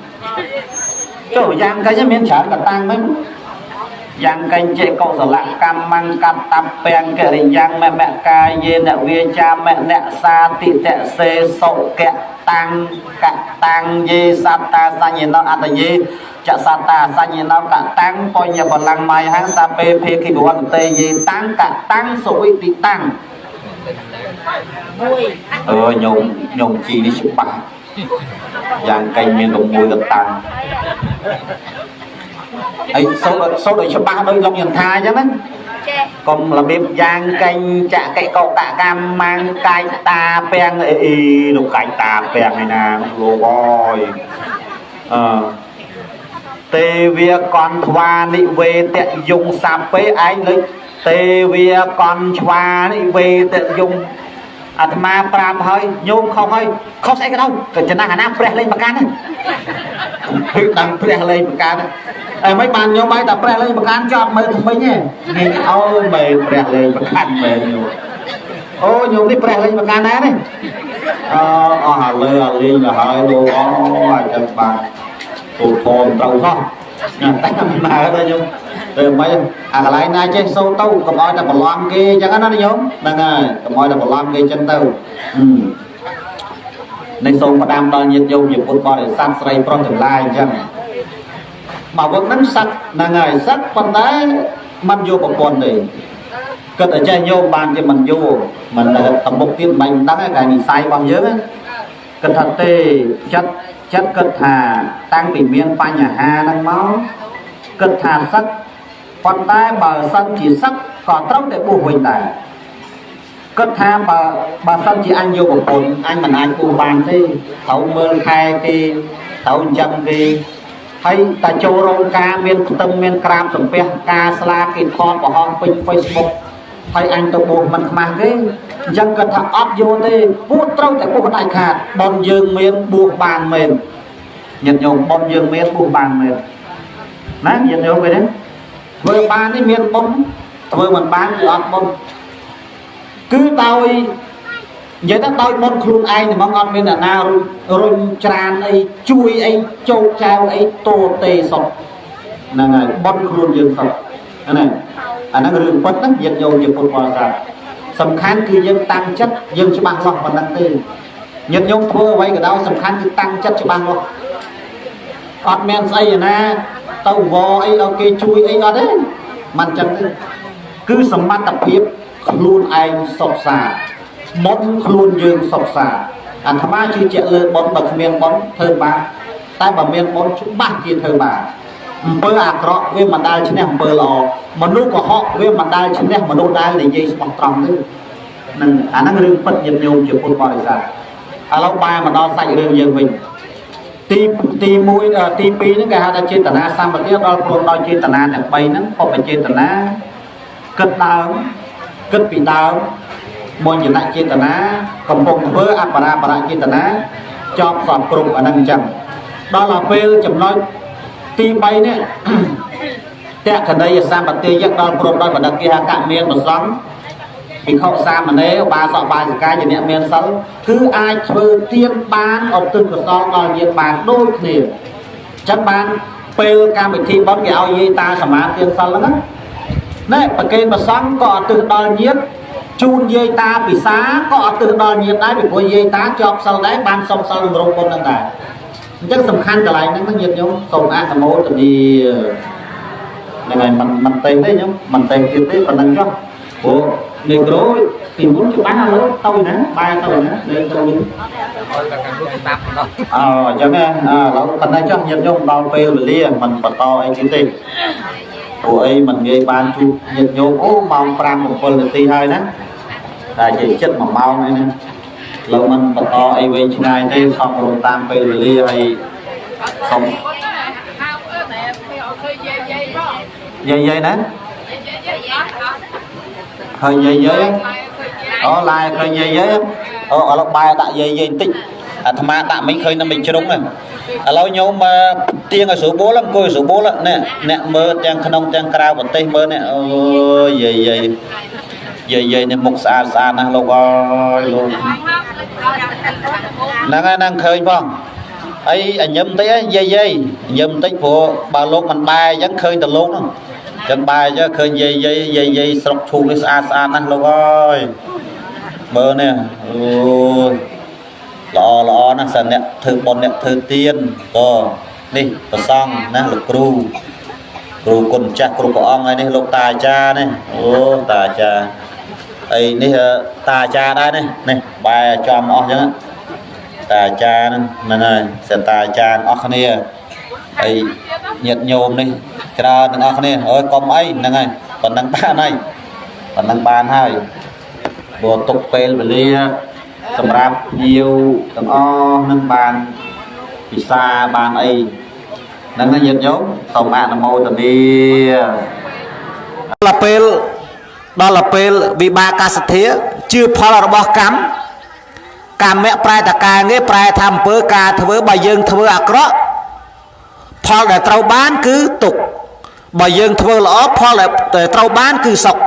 chỗ giang cây miên chả tập tăng mấy giang canh chế cậu sở lạng cam măng cam tam pen kệ đình giang mẹ ca dê nẹ viên cha mẹ nẹ sa tị tẹ xê sậu kẹ tăng dê sa ta sa nhìn nó ăn dê chạ sa ta sa nhìn nó cả tăng coi nhà còn lăng mai hang sa pê phê khi bộ ăn tê dê tăng cả tăng sội tị tăng nhung chi đi chụp bằng giang canh miền đồng mùi gặp tăng ấy số đội cho ba đôi lòng nhận tha chứ đấy còn là bếp giang canh chạ cái cậu tạ cam mang cay ta pen đồ cay ta pen này nè lô bòi tê vía con thoa đi về tệ dùng sạp với anh lấy tê vía con thoa đi về tệ dùng ma pram hơi nhôm không hơi không sẽ cái đâu cái chân hàng nam pre lên bạc can đấy đang pre lên bạc can đấy mấy bạn nhôm bay tập pre lên bạc can cho mấy nhé nghe ôi mày pre lên bạc can mày ô nhôm đi pre lên bạc can đấy lên là hơi đồ chân bạn tụt thồn trâu không tay mà ở đây nhung rồi mấy lại nay trên sâu tâu cầm oi là một loam kia chẳng nó đi nhúng đang rồi cầm oi là một loam kia chân tâu nên sâu mà đam đo nhiệt dung nhiều phút để sang sợi pro tương lai chẳng bảo vật nắng sắc là ngày sắc con đá mình vô một con này cất ở trên vô bàn thì mình vô mình tầm mục tiêu mình đăng cái này sai bằng dưới cất thật tê chất chất cất thà tăng bị miên pa nhà hà đang máu cất thà sắc còn tay bờ sân chỉ sắc còn trống để buộc mình tại cất thà bờ sân chỉ anh vô một cồn anh mình anh buộc bàn đi thấu mơ khai đi thấu chân đi hay ta châu rong ca miên tâm miên cram sầm pe ca sla kịt con của họ bên Facebook hay anh tôi buộc mình mang cái dân cần thằng ấp vô đi buộc trâu tại buộc đại khát bọn dương miên buộc bàn mền nhận nhung bọn dương miên buộc bàn mền nè nhận nhung vậy đấy vừa bàn cái miên bông vừa mình bán thì ấp bông cứ tao vậy đó tôi bọn khuôn anh thì mong ngon bên là nào rồi tràn ấy chui ấy châu trao ấy tô tê sọc là ngày bọn khuôn dương sọc này anh đang rừng bất đắc diệt nhiều nhiều một bò già sầm khán cứ dân tăng chất dân cho bằng lọc và năng tê nhật nhung thua vậy cái đó sầm khán cứ tăng chất cho bằng lọc ọt men say nè tàu vò ấy ok chui ấy đó đấyมันchẳng thế cứ sầm mắt tập hiệp luôn anh sọc xà bón luôn dương sọc xà anh tham gia chưa chạy lên bón bậc miền bón thơ bà tai bà miền bón chúng bác kia thơ bà bơ à cọ với mặt đai trên này bơ lò mà nước của họ với mặt đai trên này mà đôi đai là dây bằng tròn đấy nên anh đang rừng bật nhiệt nhiều chuyện buồn bã ra à lâu ba mà đo sạch rừng dương mình ti mũi ti pi nó cái hai ta trên tận a sang bậc kia đo luôn đo trên tận a này bay nó không phải trên tận a cất bị đau môi nhìn lại trên tận á cầm bông với apara trên tận á cho sọt cục ở năng chẳng đó là pel chấm nói ti bay nè tẹt ở đây sang bậc tây giác đo cục đo bậc kia cạn miên một sóng thì không xa mà nếu ba sọ ba cái gì nè miên sáu cứ ai chơi tiêm bán ở từng của sọ đo nhiệt bàn đôi thì chắc bán pel cam bị thi bón cái ao dây ta sắm má tiêm sáu lắm đấy bậc kia mà sóng có từ đo nhiệt chun dây ta bị xá có từ đo nhiệt đáy bị coi dây ta chọc sau đấy ban xong sau lưng rồng con đang tại chắc tầm khăn cả lại nó có nhiệt nhung xong ăn tầm mốt tầm đi này mình tên đấy nhung mình tên kia đấy còn đang cho ủa mình có tìm muốn chụp bán luôn tao nè bay tao nè đây tao đi cho nghe lão thành này cho nhiệt nhung đo phê lia mình bật to anh chỉ tìm của ấy mình nghe ban chu nhiệt nhung ô mong pram một phần là ti hơi nè tại chỉ chất mỏng mau này nè lâu mình bật to ấy về trên này đây xong rồi tam phê lia hay không dây nè hơi dây đó lại hơi dây ở lúc bài tại dây tích tham gia tại mình khơi nó mình chưa đúng này lâu nhau mà tiên ở số bố lắm coi số bố lắm nè nè mơ trang khăn trang cao còn tây mơ nè dây nè mục xa nè lâu coi luôn năng khơi phong ấy anh nhâm tới dây nhâm tích của bà lúc mình bài vẫn khơi từ lúc đó chân bài chứ khơi dây sọc thu cái xa nè lâu coi mơ nè lọ nó sân nè thử bọn nè thử tiên to đi to xong nè là cru con chắc cru của ông ấy đi lục tài cha này ô tài cha ấy đi tài cha đây này bài cho mỏ chứ tài cha này này sẽ tài cha ở này ấy nhiệt nhôm đi ra đừng ở này ơi con ấy này còn đang ba này còn đang bàn hai bộ tục pel về liaสำหรับnhiều tầng o nâng bàn thì xa bàn ấy nâng nó nhiệt nhốt tổng bạn là mô tầm đi đó là pel vì ba ca sát thế chưa phá là bỏ cam mẹ prai ta ca nghe prai tham bơ ca thưa bà dương thưa akro phá để trâu bán cứ tục bà dương thưa lõ phá để trâu bán cứ sọc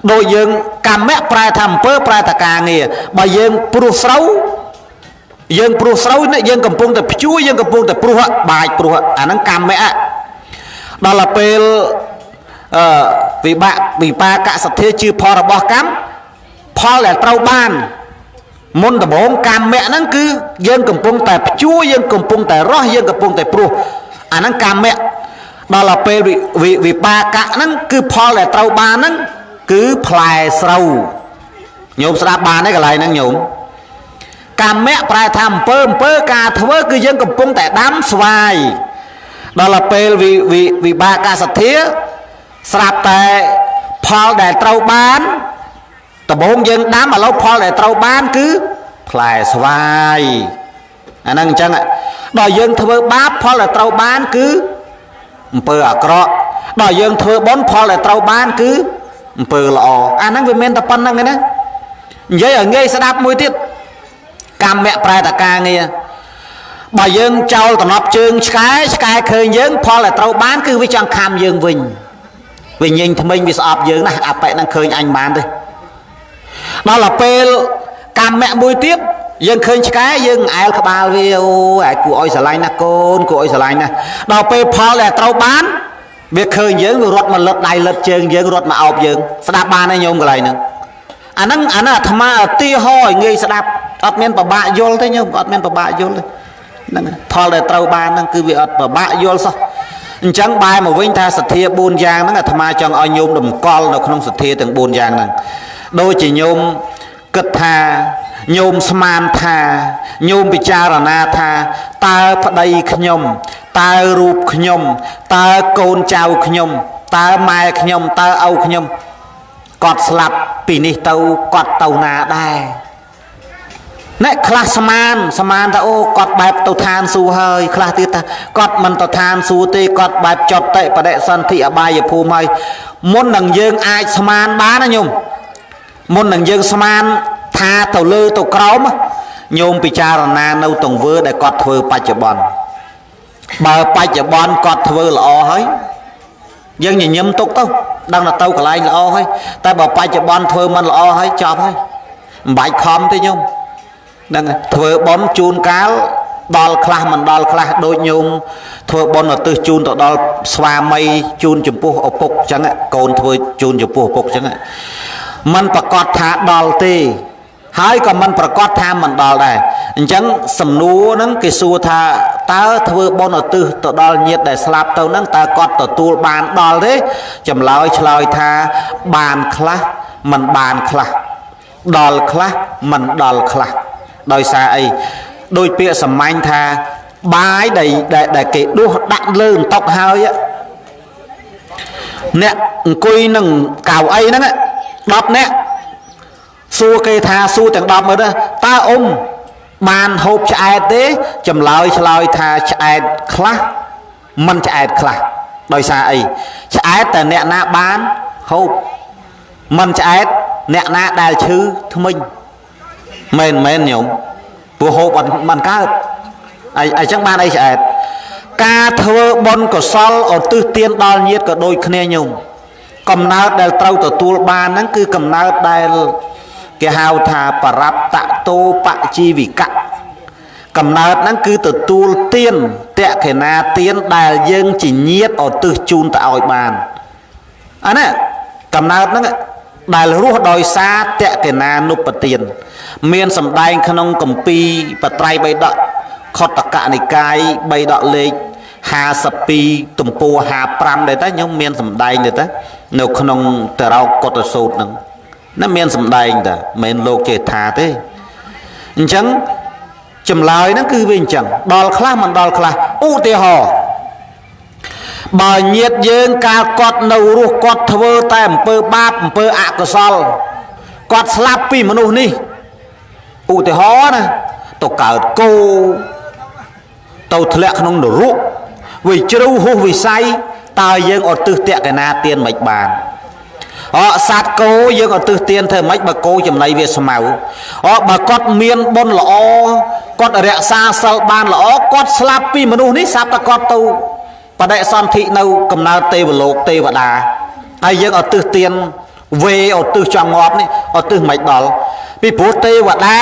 đôi dương cam mẹ prai tham bơ prai ta ca nghe bà dương pru sâu này dương cầm pung tập chúa dương cầm pung tập pru bài pru anh đang cam mẹ đó là pel vì ba cả sạch thế chưa phò là bỏ cắm phò là trâu ban môn tập bốn cam mẹ nó cứ dương cầm pung tập chúa dương cầm pung tập rót dương cầm pung tập pru anh đang cam mẹ đó là pel vì ba cả nó cứ phò là trâu ban nó cứ phai sâu nhôm sra ba đấy cái này năng nhôm កម្មៈប្រែថាអំពើការធ្វើគឺយើងកំពុងតែដាំស្វាយដល់ពេលវិបាកសទ្ធាស្រាប់តែផលដែលត្រូវបានដំបូងយើងដាំឥឡូវផលដែលត្រូវបានគឺផ្លែស្វាយអាហ្នឹងអញ្ចឹងដល់យើងធ្វើបាបផលដែលត្រូវបានគឺអំពើអាក្រក់ដល់យើងធ្វើបុណ្យផលដែលត្រូវបានគឺអំពើល្អអាហ្នឹងវាមានតែប៉ុណ្្នឹងឯណានិយាយឲ្យងាយស្ដាប់មួយទៀតកម្មៈប្រែតការងារបើយើងចោលតំណប់ជើងឆ្កែឃើញយើងផលដែលត្រូវបានគឺវាចង់ខំយើងវិញវាញញថ្មិញវាស្អប់យើងណាស់អាប៉ែហ្នឹងឃើញអញបានទេដល់ពេលកម្មៈមួយទៀតយើងឃើញឆ្កែយើងអែលក្បាលវាអូអាយគួរឲ្យស្រឡាញ់ណាស់កូនគួរឲ្យស្រឡាញ់ណាស់ដល់ពេលផលដែលត្រូវបានវាឃើញយើងវារត់មកលឹតដៃលឹតជើងយើងរត់មកអោបយើងស្ដាប់បានទេញោមកន្លែងហ្នឹងអាហ្នឹងអាត្មាឧទាហរណ៍ឲ្យងាយស្ដាប់អត់មានពិបាកយល់ទេញោមអត់មានពិបាកយល់ទេហ្នឹងផលដែលត្រូវបានហ្នឹងគឺវាអត់ពិបាកយល់សោះអញ្ចឹងបែរមកវិញថាសទ្ធា4យ៉ាងហ្នឹងអាត្មាចង់ឲ្យញោមតម្កល់នៅក្នុងសទ្ធាទាំង4យ៉ាងហ្នឹងដូចជាញោមគិតថាញោមស្មានថាញោមពិចារណាថាតើប្តីខ្ញុំតើរូបខ្ញុំតើកូនចៅខ្ញុំតើម៉ែខ្ញុំតើឪខ្ញុំគាត់ស្លាប់ពីនេះទៅគាត់ទៅណាដែរអ្នកខ្លះស្មានថាអូគាត់បែបទៅឋានសួគ៌ហើយខ្លះទៀតថាគាត់មិនទៅឋានសួគ៌ទេគាត់បែបចត់តិបដិសន្ធិអបាយភូមិហើយមុននឹងយើងអាចស្មានបានណាញោមមុននឹងយើងស្មានថាទៅលើទៅក្រោមញោមពិចារណានៅទង្វើដែលគាត់ធ្វើបច្ចុប្បន្នបើបច្ចុប្បន្នគាត់ធ្វើល្អហើយយើងញញឹមទុកទៅដឹងថាទៅកន្លែងល្អហើយតែបើបច្ចុប្បន្នធ្វើមិនល្អហើយចប់ហើយមិនបាច់ខំទេញោមហ្នឹងធ្វើបុណ្យជូនកាលដល់ខ្លះមិនដល់ខ្លះដូចញោមធ្វើបុណ្យឧទ្ទិសជូនទៅដល់ស្វាមីជូនចំពោះឪពុកអញ្ចឹងកូនធ្វើជូនចំពោះឪពុកអញ្ចឹងมันប្រកាសថាដល់ទេហើយក៏មិនប្រកាសថាមិនដល់ដែរអញ្ចឹងសំណួរហ្នឹងគេសួរថាតើធ្វើបុណ្យឧទ្ទិសទៅដល់ញាតិដែលស្លាប់ទៅហ្នឹងតើគាត់ទទួលបានដល់ទេចម្លើយឆ្លើយថាបានខ្លះមិនបានខ្លះដល់ខ្លះមិនដល់ខ្លះដោយសារអីដោយពាក្យសម្ាញ់ថាបាយដែលគេដួសដាក់លើអន្តុកហើយអ្នកអង្គុយនឹងកៅអីហ្នឹង10នាក់សួរគេថាសួរទាំង10មើលទៅតើអ៊ំបានហូបឆ្អែតទេចម្លើយឆ្លើយថាឆ្អែតខ្លះមិនឆ្អែតខ្លះដោយសារអីឆ្អែតតែអ្នកណាបានហូបមិនឆ្អែតអ្នកណាដែលឈឺធ្មេញមែនញោមព្រោះហូបអត់មិនកើតអីចឹងបានអីឆ្អែតការធ្វើបុណ្យកុសលឧទ្ទិសទានដល់ញាតិក៏ដូចគ្នាញោមកំណើតដែលត្រូវទទួលបានហ្នឹងគឺកំណើតដែលគេហៅថាបរាប់តតោបជីវិកៈកំណើតហ្នឹងគឺទទួលទានតក្ខិណាទានដែលយើងជាញាតិឧទ្ទិសជូនទៅឲ្យបានអាណាកំណើតហ្នឹងដែលរស់ដោយសារតក្ខិណានុបទានមានសម្ដែងក្នុងគម្ពីរបត្រៃបិដកខុទ្ទកនិកាយបិដកលេខ52ទំព័រ55ដែរតើខ្ញុំមានសម្ដែងទេតើនៅក្នុងតរោកុត្តសូត្រហ្នឹងណាមានសម្ដែងតាមិនលោកចេថាទេអញ្ចឹងចម្លើយហ្នឹងគឺវាអញ្ចឹងដល់ខ្លះមិនដល់ខ្លះឧទាហរណ៍បើញាតិយើងកាលគាត់នៅរស់គាត់ធ្វើតែអំពើបាបអំពើអកុសលគាត់ស្លាប់ពីមនុស្សនេះឧទាហរណ៍ណាទៅកើតគោទៅធ្លាក់ក្នុងនរកវាជ្រៅហួសវិស័យតើយើងឧទ្ទិសតក្កណាទានមិនបានសត្វគោយើងឧទ្ទិសទានធ្វើម៉េចបើគោចំណីវាស្មៅបើគាត់មានបុណ្យល្អគាត់រក្សាសិលបានល្អគាត់ស្លាប់ពីមនុស្សនេះស្រាប់តែគាត់ទៅបដិសន្ធិនៅកំណើតទេវលោកទេវតាហើយយើងឧទ្ទិសទានវេឧទ្ទិសចង់ងាប់នេះឧទ្ទិសមិនដល់ពីព្រោះទេវតា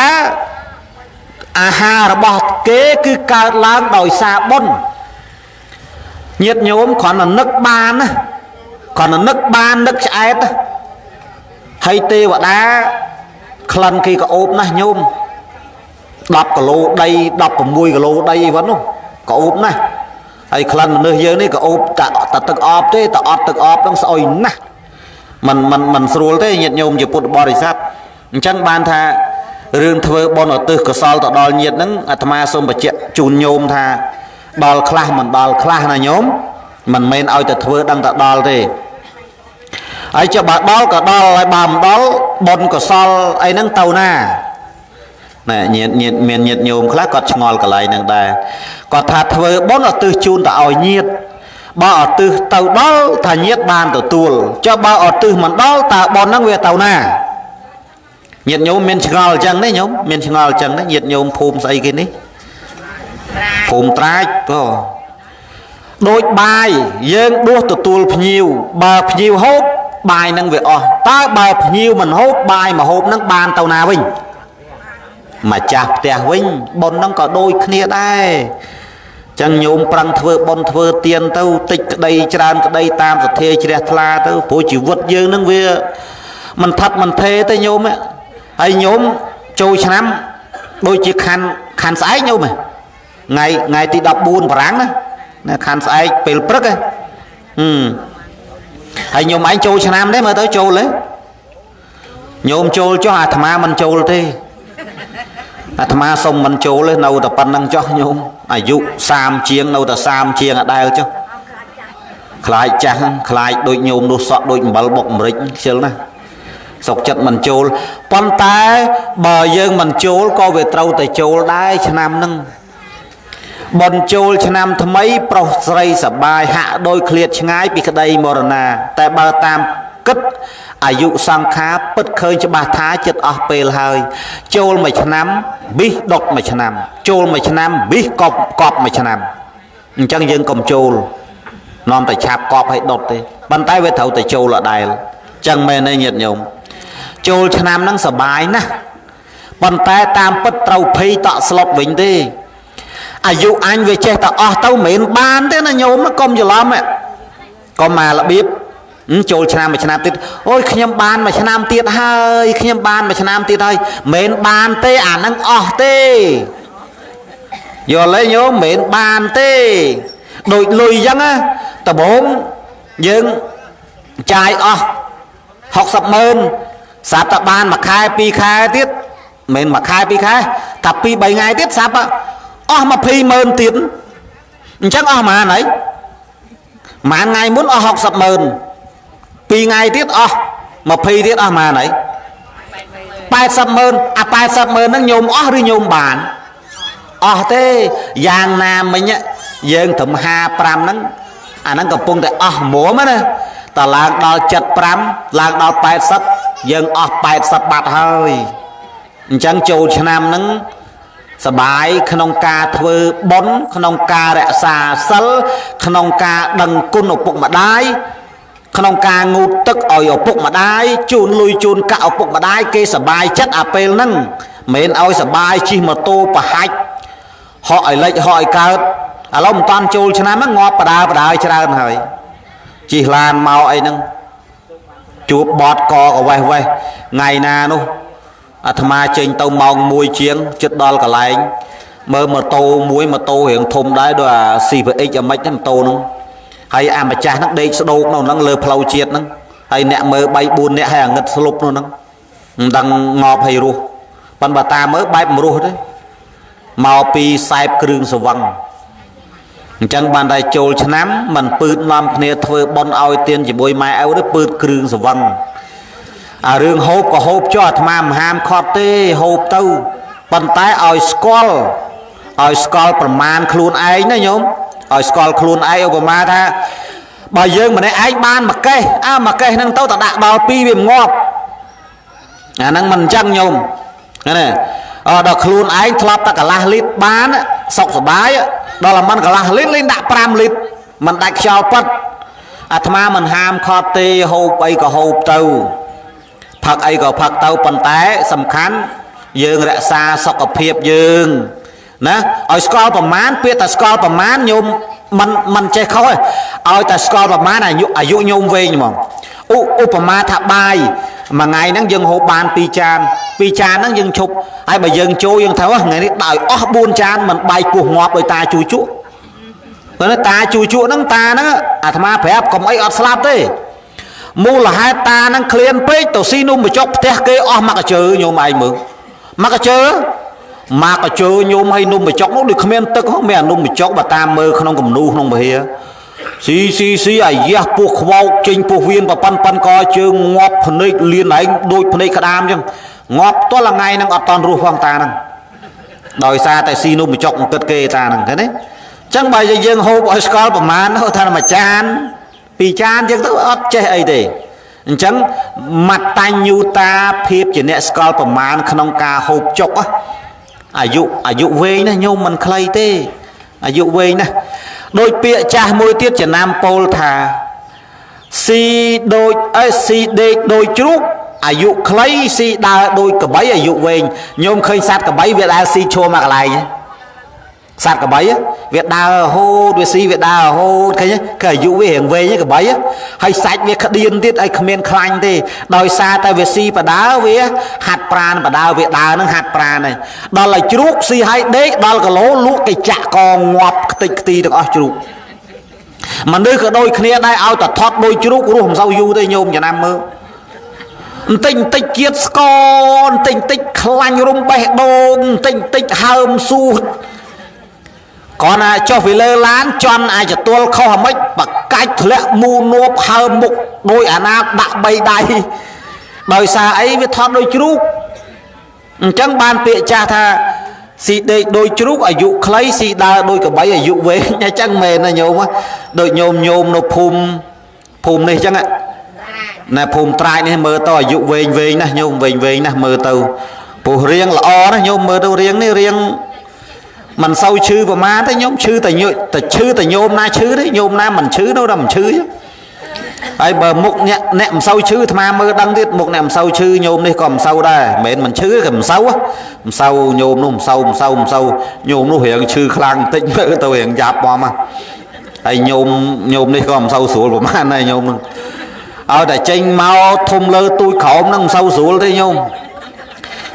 អាហាររបស់គេគឺកើតឡើងដោយសារបុណ្យញាតិញោមគ្រាន់តែនឹកបានណាគ្រាន់តែនឹកបាននឹកឆ្អែតហើយទេវតាក្លិនគេក៏អូបណាស់ញោម10គីឡូដី16គីឡូដីអីវ៉ាន់នោះក៏អូបណាស់ហើយក្លិនមនុស្សយើងនេះក៏អូបតែទឹកអបទេតែអត់ទឹកអបនឹងស្អុយណាស់មិនស្រួលទេញាតិញោមជាពុទ្ធបរិស័ទអញ្ចឹងបានថា រឿងធ្វើបុណ្យឧទ្ទិសកុសលទៅដល់ញាតិហ្នឹងអាត្មាសូមបញ្ជាក់ជូនញោមថាដល់ខ្លះមិនដល់ខ្លះណាញោមមិនមែនឲ្យតែធ្វើដឹងតែដល់ទេហើយចុះបើដល់ក៏ដល់ហើយបើមិនដល់បុណ្យកុសលអីហ្នឹងទៅណាណែញាតិមានញាតិញោមខ្លះគាត់ឆ្ងល់កន្លែងហ្នឹងដែរគាត់ថាធ្វើបុណ្យឧទ្ទិសជូនទៅឲ្យញាតិបើឧទ្ទិសទៅដល់ថាញាតិបានទទួលចុះបើឧទ្ទិសមិនដល់តើបុណ្យហ្នឹងវាទៅណាញាតិញោមមានឆ្ងល់អញ្ចឹងទេញោមមានឆ្ងល់អញ្ចឹងទេញាតិញោមភូមិស្អីគេនេះភូមិត្រាចក៏ដូចបាយយើងដួសទទួលភ្ញៀវបើភ្ញៀវហូបបាយនឹងវាអស់តើបើភ្ញៀវមិនហូបបាយមកហូបនឹងបានទៅណាវិញម្ចាស់ផ្ទះវិញបុណ្យនឹងក៏ដូចគ្នាដែរចឹងញោមប្រឹងធ្វើបុណ្យធ្វើទានទៅតិចក្តីច្រើនក្តីតាមសទ្ធាជ្រះថ្លាទៅព្រោះជីវិតយើងនឹងវាមិនថាត់មិនថេទេញោមហើយញោមចូលឆ្នាំដូចជាខាន់ស្អែកញោមថ្ងៃទី14ប្រាំងណាខាន់ស្អែកពេលព្រឹកហើយញោមឯងចូលឆ្នាំទេមើលទៅចូលទេញោមចូលចុះអាត្មាមិនចូលទេអាត្មាសុំមិនចូលទេនៅតែប៉ុណ្្នឹងចុះញោមអាយុ30ជាងនៅតែ30ជាងអដែលចុះខ្លាចចាស់ខ្លាចដូចញោមនោះសក់ដូចអំបិលបុកអាមេរិកខ្ជិលណាសុកចិត្តមិនចូលប៉ុន្តែបើយើងមិនចូលក៏វាត្រូវតែចូលដែរឆ្នាំហ្នឹងបនចូលឆ្នាំថ្មីប្រុសស្រីសបាយហាក់ដោយឃ្លាតឆ្ងាយពីក្តីមរណាតែបើតាមគិតអាយុសង្ខារពិតឃើញច្បាស់ថាចិត្តអស់ពេលហើយចូលមួយឆ្នាំប៊ីសដុតមួយឆ្នាំចូលមួយឆ្នាំប៊ីសកប់មួយឆ្នាំអញ្ចឹងយើងកុំចូលនាំតែឆាប់កប់ឲ្យដុតទេប៉ុន្តែវាត្រូវតែចូលដដែលអញ្ចឹងមែនទេញាតិញោមចូលឆ្នាំហ្នឹងសបាយណាស់ប៉ុន្តែតាមពិតត្រូវភ័យតក់ស្លុតវិញទេអាយុអញវាចេះតែអស់ទៅមិនមែនបានទេណាញោមកុំច្រឡំកុំមករបៀបចូលឆ្នាំមួយឆ្នាំទៀតអូយខ្ញុំបានមួយឆ្នាំទៀតហើយខ្ញុំបានមួយឆ្នាំទៀតហើយមិនមែនបានទេអាហ្នឹងអស់ទេយល់ទេញោមមិនមែនបានទេដូចលុយអញ្ចឹងណាដំបូងយើងចាយអស់60,000ស្រាប់តែបានមួយខែ2ខែទៀតមិនមែនមួយខែ2ខែតែ2 3ថ្ងៃទៀតស្រាប់អស់20,000ទៀតអញ្ចឹងអស់ប៉ុន្មានហើយប៉ុន្មានថ្ងៃមុនអស់60,000 2ថ្ងៃទៀតអស់20ទៀតអស់ប៉ុន្មានហើយ80,000អា80,000ហ្នឹងញោមអស់ឬញោមបានអស់ទេយ៉ាងណាមិញយើងត្រឹម55ហ្នឹងអាហ្នឹងកំពុងតែអស់មុំណាតើឡើងដល់75ឡើងដល់80យើងអស់80បាត់ហើយអញ្ចឹងចូលឆ្នាំហ្នឹងសបាយក្នុងការធ្វើបុណ្យក្នុងការរក្សាសិលក្នុងការដឹងគុណឪពុកម្ដាយក្នុងការងូតទឹកឲ្យឪពុកម្ដាយជូនលុយជូនកាក់ឪពុកម្ដាយគេសបាយចិត្តអាពេលហ្នឹងមិនមែនឲ្យសបាយជិះម៉ូតូប្រហាច់ហក់ឲ្យលិចហក់ឲ្យកើតឥឡូវមិនតាន់ចូលឆ្នាំហ្នឹងងាប់បដើច្រើនហើយជិះឡានមកអីហ្នឹងជួបបតកកវេះថ្ងៃណានោះអាត្មាចេញទៅម៉ោង1ជាងជិតដល់កន្លែងមើលម៉ូតូរៀងធំដែរដូចអា CVX អាម៉េចហ្នឹងម៉ូតូហ្នឹងហើយអាម្ចាស់ហ្នឹងដេកស្ដោកនៅហ្នឹងលើផ្លូវជាតិហ្នឹងហើយអ្នកមើល3 4នាក់ហើយអាងឹតស្លុបនោះហ្នឹងមិនដឹងងាប់ហើយរស់ប៉ុន្តែតាមមើលបែបមិនរស់ទេមកពីខ្សែបគ្រឿងស្វឹងអញ្ចឹងបានតែចូលឆ្នាំមិនពឺតនាំគ្នាធ្វើបុណ្យឲ្យទានជាមួយម៉ែឪទេពឺតគ្រឿងស្វឹងអារឿងហូបក៏ហូបចុះអាត្មាមិនហាមខត់ទេហូបទៅប៉ុន្តែឲ្យស្គាល់ប្រមាណខ្លួនឯងណាញោមឲ្យស្គាល់ខ្លួនឯងឧបមាថាបើយើងម្នាក់ឯងបានមួយកេះមួយកេះហ្នឹងទៅតែដាក់ដល់2វាងាប់អាហ្នឹងមិនអញ្ចឹងញោមណាដល់ខ្លួនឯងធ្លាប់តែកន្លះលីត្របានសុខសប្បាយដល់តែមិនកន្លះលីត្រលេងដាក់5លីត្រមិនដាច់ខ្យល់ប៉ិតអាត្មាមិនហាមខត់ទេហូបអីក៏ហូបទៅផឹកអីក៏ផឹកទៅប៉ុន្តែសំខាន់យើងរក្សាសុខភាពយើងណាឲ្យស្គាល់ប្រមាណពាក្យតែស្គាល់ប្រមាណញោមមិនចេះខុសទេឲ្យតែស្គាល់ប្រមាណអាយុញោមវែងហ្មងឧបមាថាបាយមួយថ្ងៃហ្នឹងយើងហូបបាន2ចានហ្នឹងយើងឈប់ហើយបើយើងចូលយើងថាថ្ងៃនេះដាក់ឲ្យអស់4ចានមិនបាយពោះងាប់ដោយតាជូជក់ព្រោះតាជូជក់ហ្នឹងតាហ្នឹងអាត្មាប្រាប់កុំអីអត់ស្លាប់ទេមូលហេតុតាហ្នឹងឃ្លានពេកទៅស៊ីនំបញ្ចុកផ្ទះគេអស់មកកជើញោមឯងមើល មកកជើញោមឲ្យនំបញ្ចុកនោះដូចគ្មានទឹកហ៎មាននំបញ្ចុកបើតាមមើលក្នុងគំនូក្នុងពហិស៊ីអាយ៉ាពោះខ្វោកចេញពោះវៀនប៉ាន់កជើងងាប់ភ្នែកលៀនឯងដូចភ្នែកក្តាមអញ្ចឹងងាប់តលថ្ងៃហ្នឹងអត់តន់រស់ផងតាហ្នឹងដោយសារតែស៊ីនំបញ្ចុកគិតគេតាហ្នឹងឃើញទេអញ្ចឹងបើយើងហូបឲ្យស្គាល់ប្រមាណថាមួយចាន2ចានអញ្ចឹងទៅអត់ចេះអីទេអញ្ចឹងមតញ្ញូតាភាពជាអ្នកស្គាល់ប្រមាណក្នុងការហូបចុកអាយុវែងណាញោមមិនខ្លីទេអាយុវែងណាដោយពាក្យចាស់មួយទៀតចំណាំពោលថាស៊ីដេកដូចជ្រូកអាយុខ្លីស៊ីដើរដូចក្របីអាយុវែងញោមឃើញសត្វក្របីវាដើរស៊ីឈរមកកន្លែងសត្វក្របីវាដើររហូតវាស៊ីវាដើររហូតឃើញគឺអាយុវារៀងវែងក្របីហើយសាច់វាក្តៀនទៀតឲ្យគ្មានខ្លាញ់ទេដោយសារតែវាស៊ីបដើវាហាត់ប្រាណបដើវាដើរនឹងហាត់ប្រាណហើយដល់ឲ្យជ្រូកស៊ីឲ្យដេកដល់គីឡូលក់គេចាក់កងាប់ខ្ទេចខ្ទីទាំងអស់ជ្រូកមនុស្សក៏ដូចគ្នាដែរឲ្យតែថត់ដូចជ្រូករស់មិនសូវយូរទេញោមចំណាំមើលបន្តិចជាតិស្ករបន្តិចខ្លាញ់រំបេះដូងបន្តិចហើមសួតcòn cho vì lơ lán chọn ai cho tôi không hàm ích và cách lẽ mù nộp hờ mục đôi ảnh áp đã bay đầy đời xa ấy với thoát đôi chú chẳng ban tệ cha tha xì đây đôi chú ở dụ lấy xì đa đôi cả bấy ở dụ với nha chẳng mềm là nhôm á đôi nhôm nó phùm này chẳng ạ nè phùm trai này mơ to ở dụ về nè nhôm về nè mơ tàu phù riêng là o đó nhôm mơ tàu riêng này riêng mình sâu chư và má thấy nhóm chư tại nhôm na chư đấy nhôm na mình chư đâu ra mình chư chứ ai bờ mục nẹm sâu chư tham mơ đăng tiết mục nẹm sâu chư nhôm đây còn sâu đây mến mình chư cầm sâu á sâu nhôm nó sâu nhôm nó hiện chư khlang tích với tôi hiện dạp qua mà ai nhôm đây còn sâu sủa của má này nhôm ở tại tranh mau thùng lơ tôi khổm nó sâu sủa thế nhôm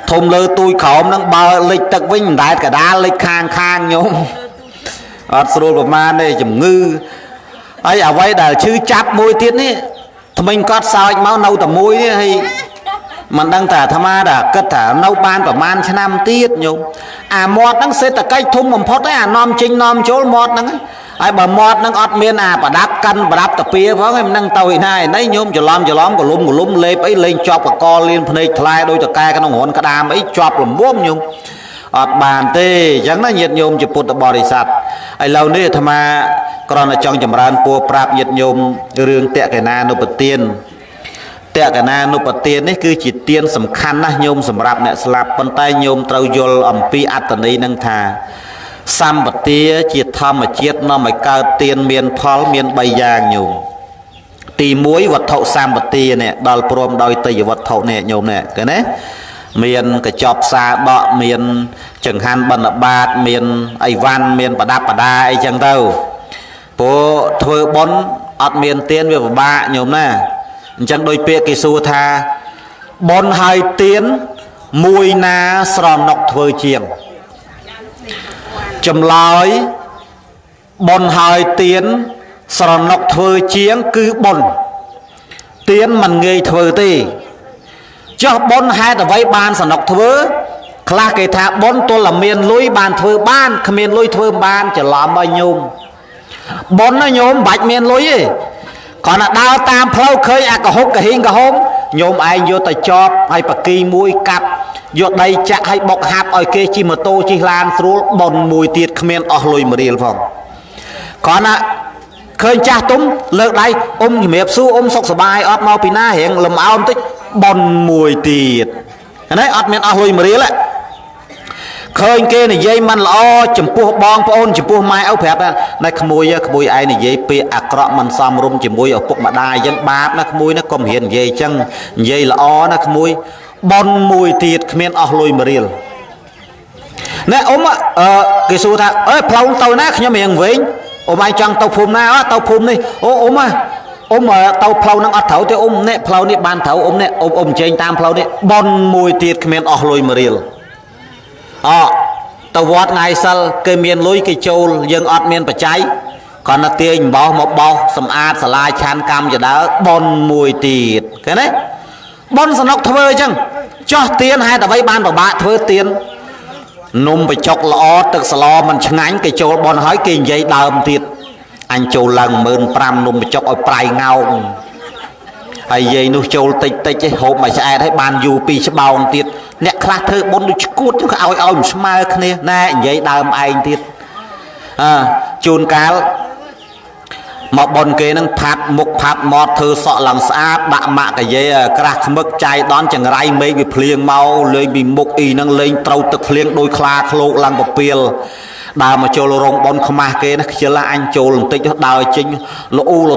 thùng lơ tôi khổm nó bờ lịch tật vinh đại cả đá lịch khang nhôm ở sủa của má đây chùm ngư ấy ở vậy là chữ chắp môi tiết ấy mình có sao anh máu nâu tầm môi ấy hay mình đang thả tham a đã cất thả nâu ban và man cho năm tiết nhung mọt nó sẽ là cái thùng mầm phốt ấy nom chính nom chỗ mọt nó ai bà mọt nó ọt miên bà đáp căn bà đáp tập pia phó em năng tàu này nấy nhôm cho lom của lúm lép ấy lên chọc và co lên phơi thay đôi cho cai cái nó hồn cái đam ấy chọc làm bốm nhung ọt bàn tê chẳng nó nhiệt nhôm chụp bột bò đi sạch ai lâu nữa tham a còn là trong chấm ran pua prap nhiệt nhôm rương tẹt cái na nộp tiền tẹt cái na nộp tiền đấy cứ chỉ tiền sầm khăn na nhôm sầm rạp nè slap bàn tay nhôm trâu yol ẩm pi ắt tận đây nâng thà sam bát tia chỉ tham mà chết nó mà cao tiền miền phal miền bay giang nhôm tì muối vật thậu sam bát tia nè đal prom đôi tì vật thậu nè nhôm nè cái đấy miền cái chọp xa bọ miền chẳng hạn bận bát miền ai văn miền bà đa ai chẳng đâu bố thôi bốn ọt miền tiên về ba nhôm nè chẳng đôi pia cái xu tha bốn hai tiếng mùi na sòn nọc thơ chiềng chầm lói bốn hai tiếng sòn nọc thơ chiếng cứ bốn tiếng mình nghề thơ tì cho bốn hai là vay ban sòn nọc thơ khá cái thà bốn tôi là miền lối bàn thơ ban miền lối thơ ban chỉ làm bao nhôm bốn nó nhôm bạch miền lối gì còn là đào tam phâu khơi cả hút cả hiên cả hôm nhôm ai vô tay chọp hay bạc kỳ mũi cặp vô đây chặt hay bọc hạp ở kia chi mà tô chi lan xuống bồn mùi tiệt miền ở lùi mà đi phòng còn là khơi cha túm lợn đây thì mẹp su sọc sờ bài ọt mau pina hiện làm áo tích bồn mùi tiệt cái đấy ọt miền ở lùi mà đi lại khơi kia này dây man lo chấm pua bong pon chấm pua mai áo phẹt này khmui ai này dây pe akra man sam rum chấm mui ở phục mà đai dân bát nó khmui nó cầm hiện dây chân dây lo nó khmui bon mùi tiệt miền ở lùi mà riêng nè cái số thà ơi phao tàu nát nhá miệng vĩnh ai chăng tàu phum na tàu phum đi mà tàu phao nó thấu thì nè phao nè ban thấu nè trên tam phao nè bon mùi tiệt miền ở lùi mà riêng tàu vót ngày sau cây miền lối cây châu dân ọt miền phải cháy còn là tiền bao một bao sầm át sờ lai chan cam cho đá bon mùi tiệt cái đấy bon sờ nóc thơ chăng cho tiền hay là vay ban bảo bạ thưa tiền nôm phải chọc lọ tức slo mình ngánh cái chỗ bọn hỏi kỳ dây đờm thiệt anh châu lần mơn pram nôm phải chọc ở prai ngao ai dây nó châu tịch tịch cái hộp mà sẽ thấy ban du pi sẽ bao thiệt nè khá thơ bốn đôi cút chứ ao ao smile kia nè dây đờm anh thiệt chôn cá mà bọn kia nó phạt mục phạt mọt thơ sọ làm sát đạ mạ cái dây crack mức chai đón chẳng rai mấy bị phliêng mau lên bị mục y năng lên trâu thực phliêng đôi kha khô lăng bọc piel đào mà châu rong bọn không mà kia nó chỉ là anh châu làm tích đào chính lỗ u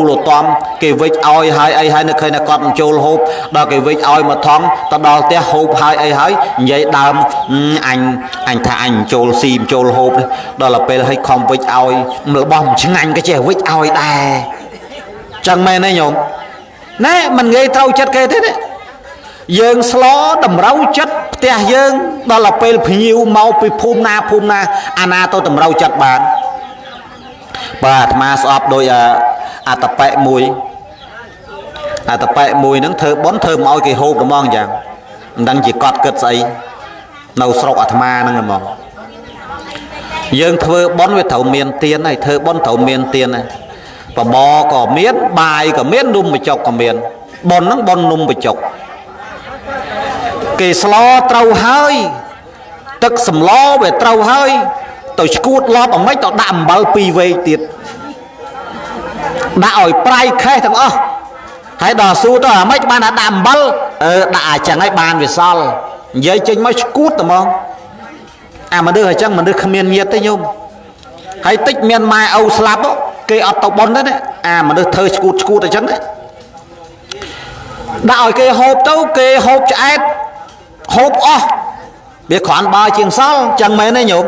lỗ tom cái vết oi hai ai hai nó khơi nó còn châu hộp đào cái vết oi mà thong ta đào té hộp hai ai hai vậy đào anh thà anh châu sim châu hộp đó là pe hay không vết oi mà bom chứng anh cái chè vết oi đà chẳng mày này nhổm nè mình gây trâu chết cái thế đấy dương slo đầm rau chất tia dương đó là pel nhiều mau pi phum na ana tôi đầm rau chất bạn và mà sọp đôi tập bẹ mùi nó thơ bón thơ mọi cái hộp đúng không chẳng đang chỉ cọt cất dậy nấu sọc ma nó mà dương thơ bón với thầu miền tiền này thơ bón thầu miền tiền này và bò có miến bài có miến nung bị chọc có miền bón nó bón nung bị chọc cái slo trâu hơi tức sầm lo về trâu hơi tôi cút lo bằng mấy tao đạm bao pi về tiệt đã ỏi prai khai thằng hãy đò su tôi mấy bạn đã đạm bao đã chẳng ai bàn về sao giấy trên mấy cút tao mong mà đưa chăng mà đưa miền nhiệt thế nhung hãy tích miền mai âu slap đó cây ở tàu bón đấy mà đưa thơ cút ở chân đấy đã ỏi cây hộp tao cây hộp chạy hộp biết khoản ba chiên sao chẳng mấy này nhộm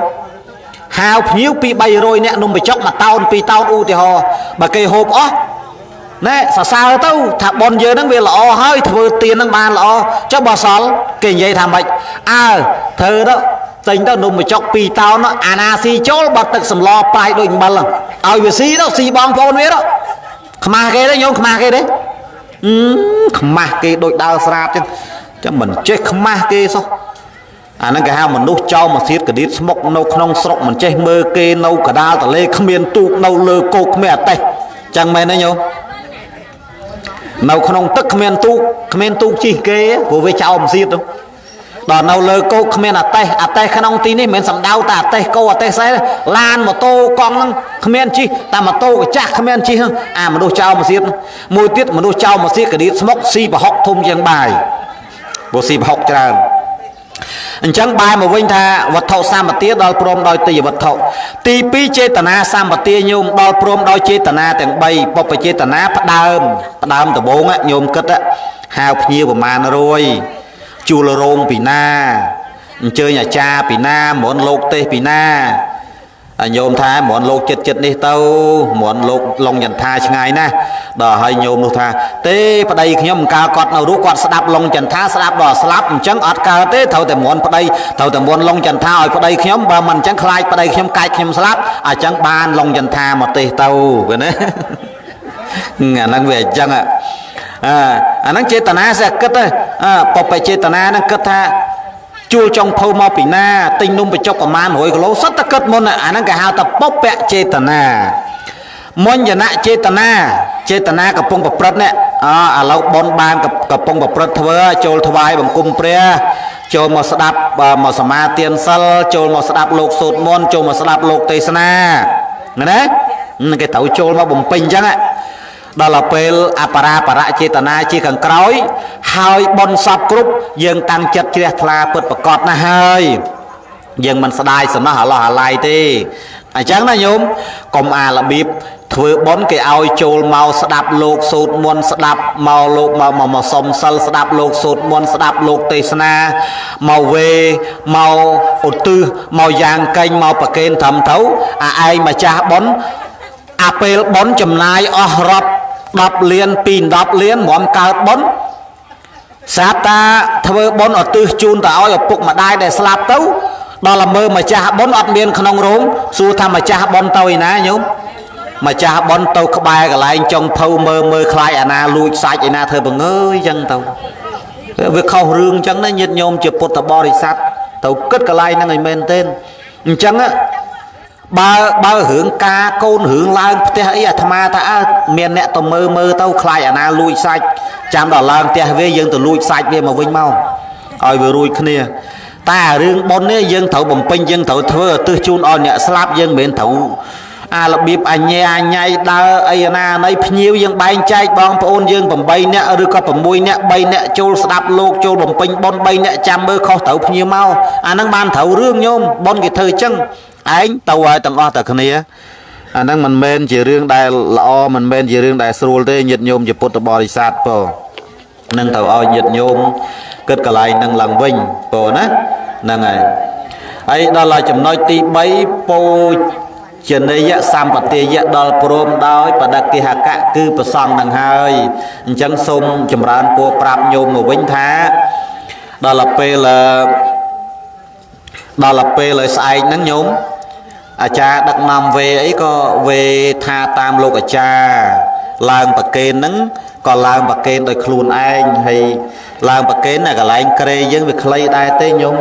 hào nhiêu pi bay rồi nè nông bị chóc mà tao pi tao u thì họ bà cây hộp nè sao tao thà bon giờ nó về là hơi thừa tiền nó bàn là cho bà sál kể vậy thằng bệnh thơ đó tình tao nông bị chóc pi tao nó si chó bà tự sầm lo pai đôi bà lần về xí đó xí bom phôn biết đó mà cái đấy nhôm mà cái đấy mà cái đội đào sạp chứ mình chết không ma kê sao nó cái hao mình nấu cho mà xiết cái đít mốc nấu không sọc mình chết mơ kê nấu cả đa tờ lê không miền tu nấu lơ cô không mẹ tay chẳng mày nói nhau nấu không tức không miền tu chi kê của với cháu mình xiết đâu đò nấu lơ cô không miền tay không tí này mình sắm đau ta tay cô tay xe lan mà tô con không miền chi ta mà tô cái chắc không miền chi hơn mà nấu cháu mà xiết môi tiết mà nấu cháu mà xiết cái đít mốc si và học thùng chẳng bài bộ sĩ học tràn chẳng bài mà vinh tha vật thọ sa mà tía đo prom đôi tì vật thọ tì pi chê tà na sa mà tía nhung đo prom đôi chê tà na tàng bay bọc phải chê tà na phát đơm từ bốn á nhung cất á hào nhiều của mà nó rồi chù lô rôm pì na chơi nhà cha pì na muốn lột tê pì na nhôm tha muốn lột chật đi tao muốn lột lòng nhận tha ngày na đò hay nhôm lột tha tê vào đây nhôm cao cọt nào rú cọt đạp lòng nhận tha đạp đò slap chẳng ọt cao tê thầuแต่muốn vào đây thầuแต่muốn lòng nhận tha ở vào đây nhôm bà mình chẳng khai vào đây nhôm cài nhôm slap chẳng ban lòng nhận tha một tê tao vậy đấy năng về chẳng năng chế tà na sẽ cất đấy bọc phải chế tà na năng cất tha chua trong phô mau pì na tinh nung bị chọc cả man hồi cái lỗ sắt ta cất môn năng cái hào tập bóc bẹ chế tà na môn giờ nã chế tà naกับpong bập nè lâu bon banกับpong bập thưaចូលថ្វាយបង្គំព្រះចូលមកស្ដាប់មកសមាទានសិលចូលមកស្ដាប់លោកសូត្រមន្តចូលមកស្ដាប់លោកទេសនាណាគេត្រូវចូលមកបំពេញអញ្ចឹងដល់ទៅពេលអបរាបរៈចេតនាជាខាងក្រោយហើយបនសពគ្រប់យើងតាំងចិត្តជ្រះថ្លាពិតប្រកបណាស់ហើយយើងមិនស្ដាយសំណោះអាឡោះអាឡៃទេអញ្ចឹងណាញោមកុំរបៀបធ្វើបនគេឲ្យចូលមកស្ដាប់លោកសូត្រមន្តស្ដាប់មកលោកមកសុំសិលស្ដាប់លោកសូត្រមន្តស្ដាប់លោកទេសនាមកវេមកឧទ្ទិសមកយ៉ាងកេញមកប្រគេនត្រឹមទៅឯងម្ចាស់បនពេលបនចំណាយអស់រាប់10លានពី10លានហ្មងកើតបនសាតាធ្វើបនឧទ្ទិសជូនទៅឲ្យឪពុកម្ដាយដែលស្លាប់ទៅដល់ល្មើម្ចាស់បនអត់មានក្នុងរោងសួរថាម្ចាស់បនទៅឯណាញោមម្ចាស់បនទៅក្បែរកន្លែងចុងភៅមើលខ្លាយអាណាលួចសាច់ឯណាធ្វើបង្អើយចឹងទៅ việc khâu rương chẳng nó nhiệt nhôm chụp bột bò thì sạch tàu cất cả lai năng ngày men tên chẳng á ba hướng ca côn hướng lang te ấy à tham ta miền nẹt tàu mơ mơ tàu khai à na lui sạch chạm đỏ lang te về dân từ lui sạch về mà vinh mau ơi vừa lui kia ta rương bon ấy dân thầu bầm pin dân thầu thưa tư chun on nhẹ slap dân miền thầu à là bịp anh nhai đa ai na này nhiều dân bay chạy bong ôn dân bầm bay nè rồi có bầm mui nè bay nè trôi đạp lô trôi bầm pin bon bay nè chạm bơ kho thầu nhiều mau à năng ban thầu rương nhôm bon cái thời chân anh tàu ai tầng o tầng kia à năng mình men chỉ riêng đại lo mình men chỉ riêng đại sưu thế nhiệt nhôm chỉ bột bò thì sạt po năng tàu o nhiệt nhôm cất cả lại năng lằng vinh po nè năng này ấy đó là chấm nói tí mấy po trên đây á sam bát tê á đal prom đói và đặc kỳ hạ cả cứ bờ sông đằng hơi chân sông chấm ran po prap nhôm mà vinh thá đó là p là sai nắng nhôm cha đặt nằm về ấy có về tha tam lục cha làng bạc kên nắng còn làng bạc kên đôi khuôn anh hay làng bạc kên là cả lại anh kê dân việc lấy đai tê nhôm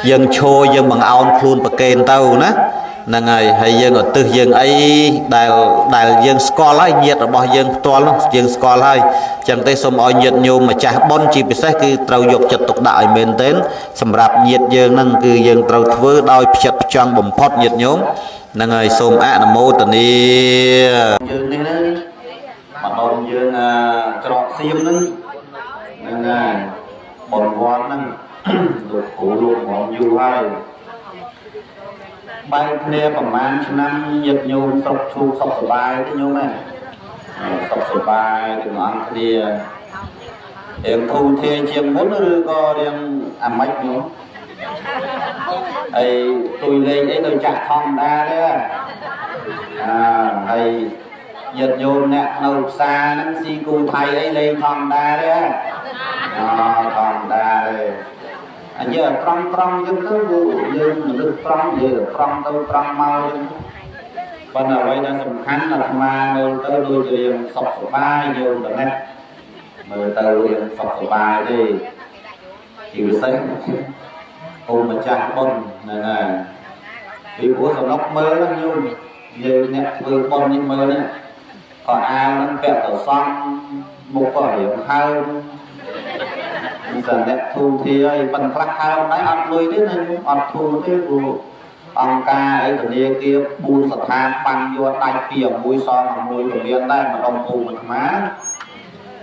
dân trôi dân bằng ao khuôn bạc kên tàu nè là ngày hay dân ở từ dân ấy đại dân score lại nhiệt ở bao dân to lắm dân score lại chẳng tay xôm oi nhiệt nhôm mà cha bon chỉ biết sách cứ trâu dục chật tục đại miền tên sầm rạp nhiệt dân năng cứ dân trâu thưa đôi chật trăng bầm phốt nhiệt nhôm là ngày xôm á là mô tần đi dân này nữa mà đông dân trọt xiêm nữa là bồn quan năng được cụ luôn bọn du hai bay kiaประมาณnăm nhiệt nhôm sọc chu sọc sờ bài cái nhôm này sọc sờ bài thì nó ăn kia hiện thu thế chiêm muốn nó có đem ăn mấy nhôm ấy tôi lên ấy tôi chặt thòng ra đấy hay nhiệt nhôm nè nâu xa nó si cu thầy ấy lên thòng ra đấy thòng ra đây anh giờ trong dân tới dân được trong giờ trong mau còn là vậy là sầm khánh là mà tới đôi liền sọc sổ bài nhiều rồi nè mời tới liền sọc sổ bài đi chịu xây ôm mà cha bông này nè vì bố sầu nóc mơ lắm nhung như nè vừa bông như mơ nè còn ao nó kẹt ở xong một có hiểm hơn giờ nè thu thì ấy bằng khắc hao đấy ăn nuôi đấy nên ăn thu đấy vụ ông ca ấy từ đây kia buôn sạt than bằng vô tay kia mũi son làm nuôi từ liên đây mà đồng thu mình má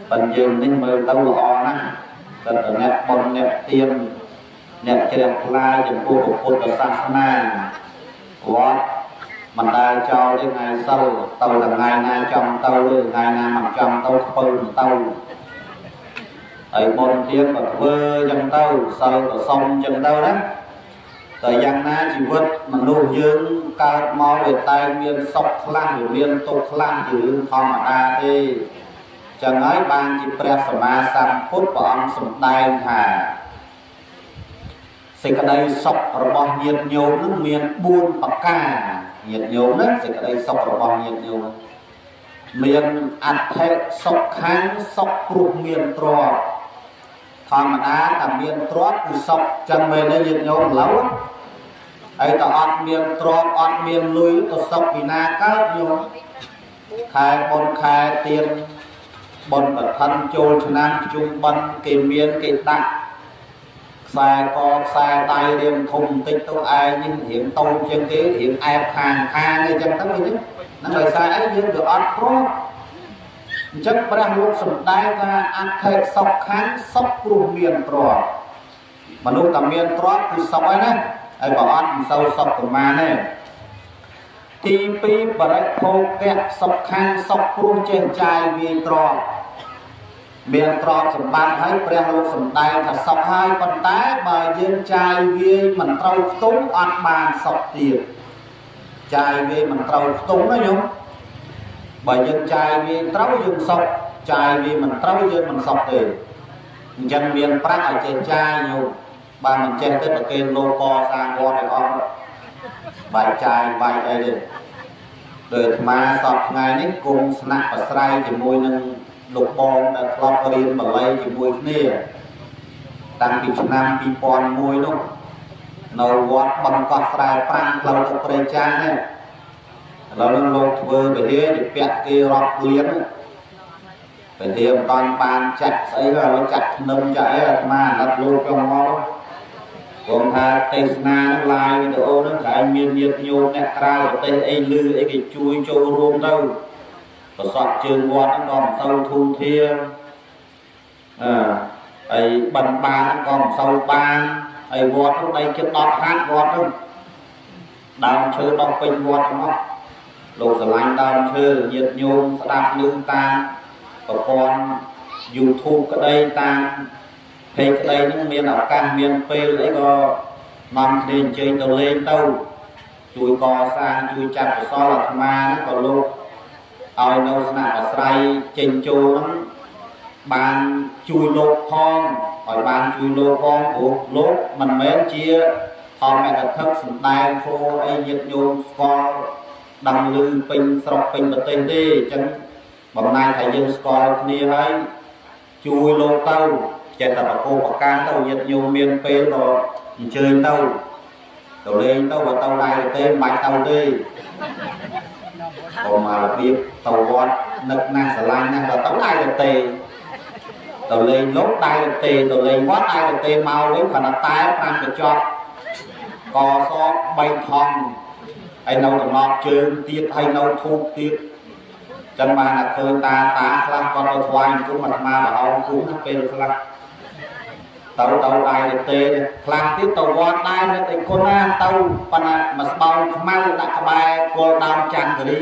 bằng dừng nên mơ tao lọ nè cần ở nè bông nè tiền nè cái đẹp la dừng cô của cô từ sa na của mình đã cho đến ngày sau tàu là ngày na trong tàu ngày na mặt trong tàu phơi tàu ấy bồn tiếng và vơ dân tàu sau ở sông dân tàu đó thời gian na chỉ vượt mà nô dương cao mò về tay miền sọc lan miền tục lan chữ thong mà ra đi chẳng nói ban chỉ pre sama sam phút của ông sum đai thà sẽ cái đây sọc rồi nhiệt nhiều nước miền buôn bạc ca nhiệt nhiều nước sẽ cái đây sọc rồi nhiệt nhiều miền ăn thế sọc kháng sọc ruột miền trò thằng mà ta miền trót thì sọc chân mền đây nhiệt nhau lâu ấy ta ăn miền trót ăn miền lưới ta sọc vì na cá nhiều khai tiền bồn bật thân trôi nam trung bân kỳ miền kỳ tặng xe con xe tay đem thùng tích tôi ai nhưng hiện tôi chân kế hiện ai hàng ngay chân tấm như thế nó là xe ấy nhưng được ăn trót chắc phải lúc sầm đai ra ăn thịt sọc kháng sọc ruột miền trò mà lúc tầm miền trò thì sọc ấy nè ai bảo ăn sâu sọc của mà nè thì pi bà đấy khô kẹt sọc kháng sọc ruột trên chai vì trò miền trò sầm ban thấy phải lúc sầm đai là sọc hai con tái mà trên chai vì mình trâu túng ăn bàn sọc tiền chai vì mình trâu túng đó nhung bởi dân trai vì trâu dân sọc trai vì mình trâu dân mình sọc thì dân miền Bắc ở trên trai nhiều bà mình trên tới bậc kênh lô co sang qua được ông bài trai bài đây đi đời mà sọc ngày nít cùng snap và sray thì môi nâng lục bom đã lọc riêng mà lây thì môi kia តាំងពីឆ្នាំ2001នោះនៅវត្តបឹងកោះស្រែប្រាំងផ្លូវទៅព្រៃចាស់នេះឥឡូវនឹងលោកធ្វើវិហារជាពាក់គេរាប់លានវិហារមិនតាន់បានចាក់ស្អីហើយឥឡូវចាក់ភ្នំចាក់អីអាត្មាអាណិតលោកចង់មកខ្ញុំថាទេសនានឹង live វីដេអូនឹងតែមានញាតិញោមអ្នកក្រៅប្រទេសអីលឺអីគេជួយចូលរួមទៅប្រសពជើងវត្តហ្នឹងក៏មិនសូវធូរធារហើយបិណ្ឌបាតក៏មិនសូវបានហើយវត្តនោះដីជិត10ហាត់វត្តនោះដើមឈើដុះពេញវត្តហ្នឹងលោកស្រឡាញ់ដើមឈើញាតិញោមស្ដាប់ឮតាមប្រព័ន្ធ YouTube ក្តីតាមពេកក្តីហ្នឹងមានឱកាសមានពេលអីក៏នាំគ្នាអញ្ជើញទៅលេងទៅជួយកសាងជួយចាត់កសលអាត្មាហ្នឹងក៏លោកឲ្យនៅស្នាក់អាស្រ័យចេញចូលហ្នឹងបានជួយលោកផងឲ្យបានជួយលោកផងព្រោះលោកមិនមែនជាធម្មកថាសំដែងព្រោះអីញាតិញោមស្គាល់ដឹងឮពេញស្រុកពេញប្រទេសទេអញ្ចឹងបំណាញថាយើងស្គាល់គ្នាហើយជួយលោកទៅចេះតែប្រកបប្រការទៅញាតិញោមមានពេលក៏អញ្ជើញទៅលេងទៅបើទៅដែរទេមិនបាច់ទៅទេក៏មករបៀបទៅវត្តនឹកណាស់ស្រឡាញ់ណាស់ដល់ទៅដែរទេទៅលេងលោកដែរទេទៅលេងវត្តដែរទេមកវិញគ្រាន់តែតែ5កញ្ចក់កស3ថងហើយនៅតំណប់ជើងទៀតហើយនៅធូបទៀតចឹងបានតែឃើញតាខ្លះគាត់ទៅថ្វាយគុំអាត្មារហោគុំពេលខ្លះទៅដែរទេខ្លះទៀតទៅវត្តដែរនៅតែគុណណាទៅប៉ុន្តែមកស្បោងខ្មៅដាក់ក្បែរគល់ដើមចន្ទគិរី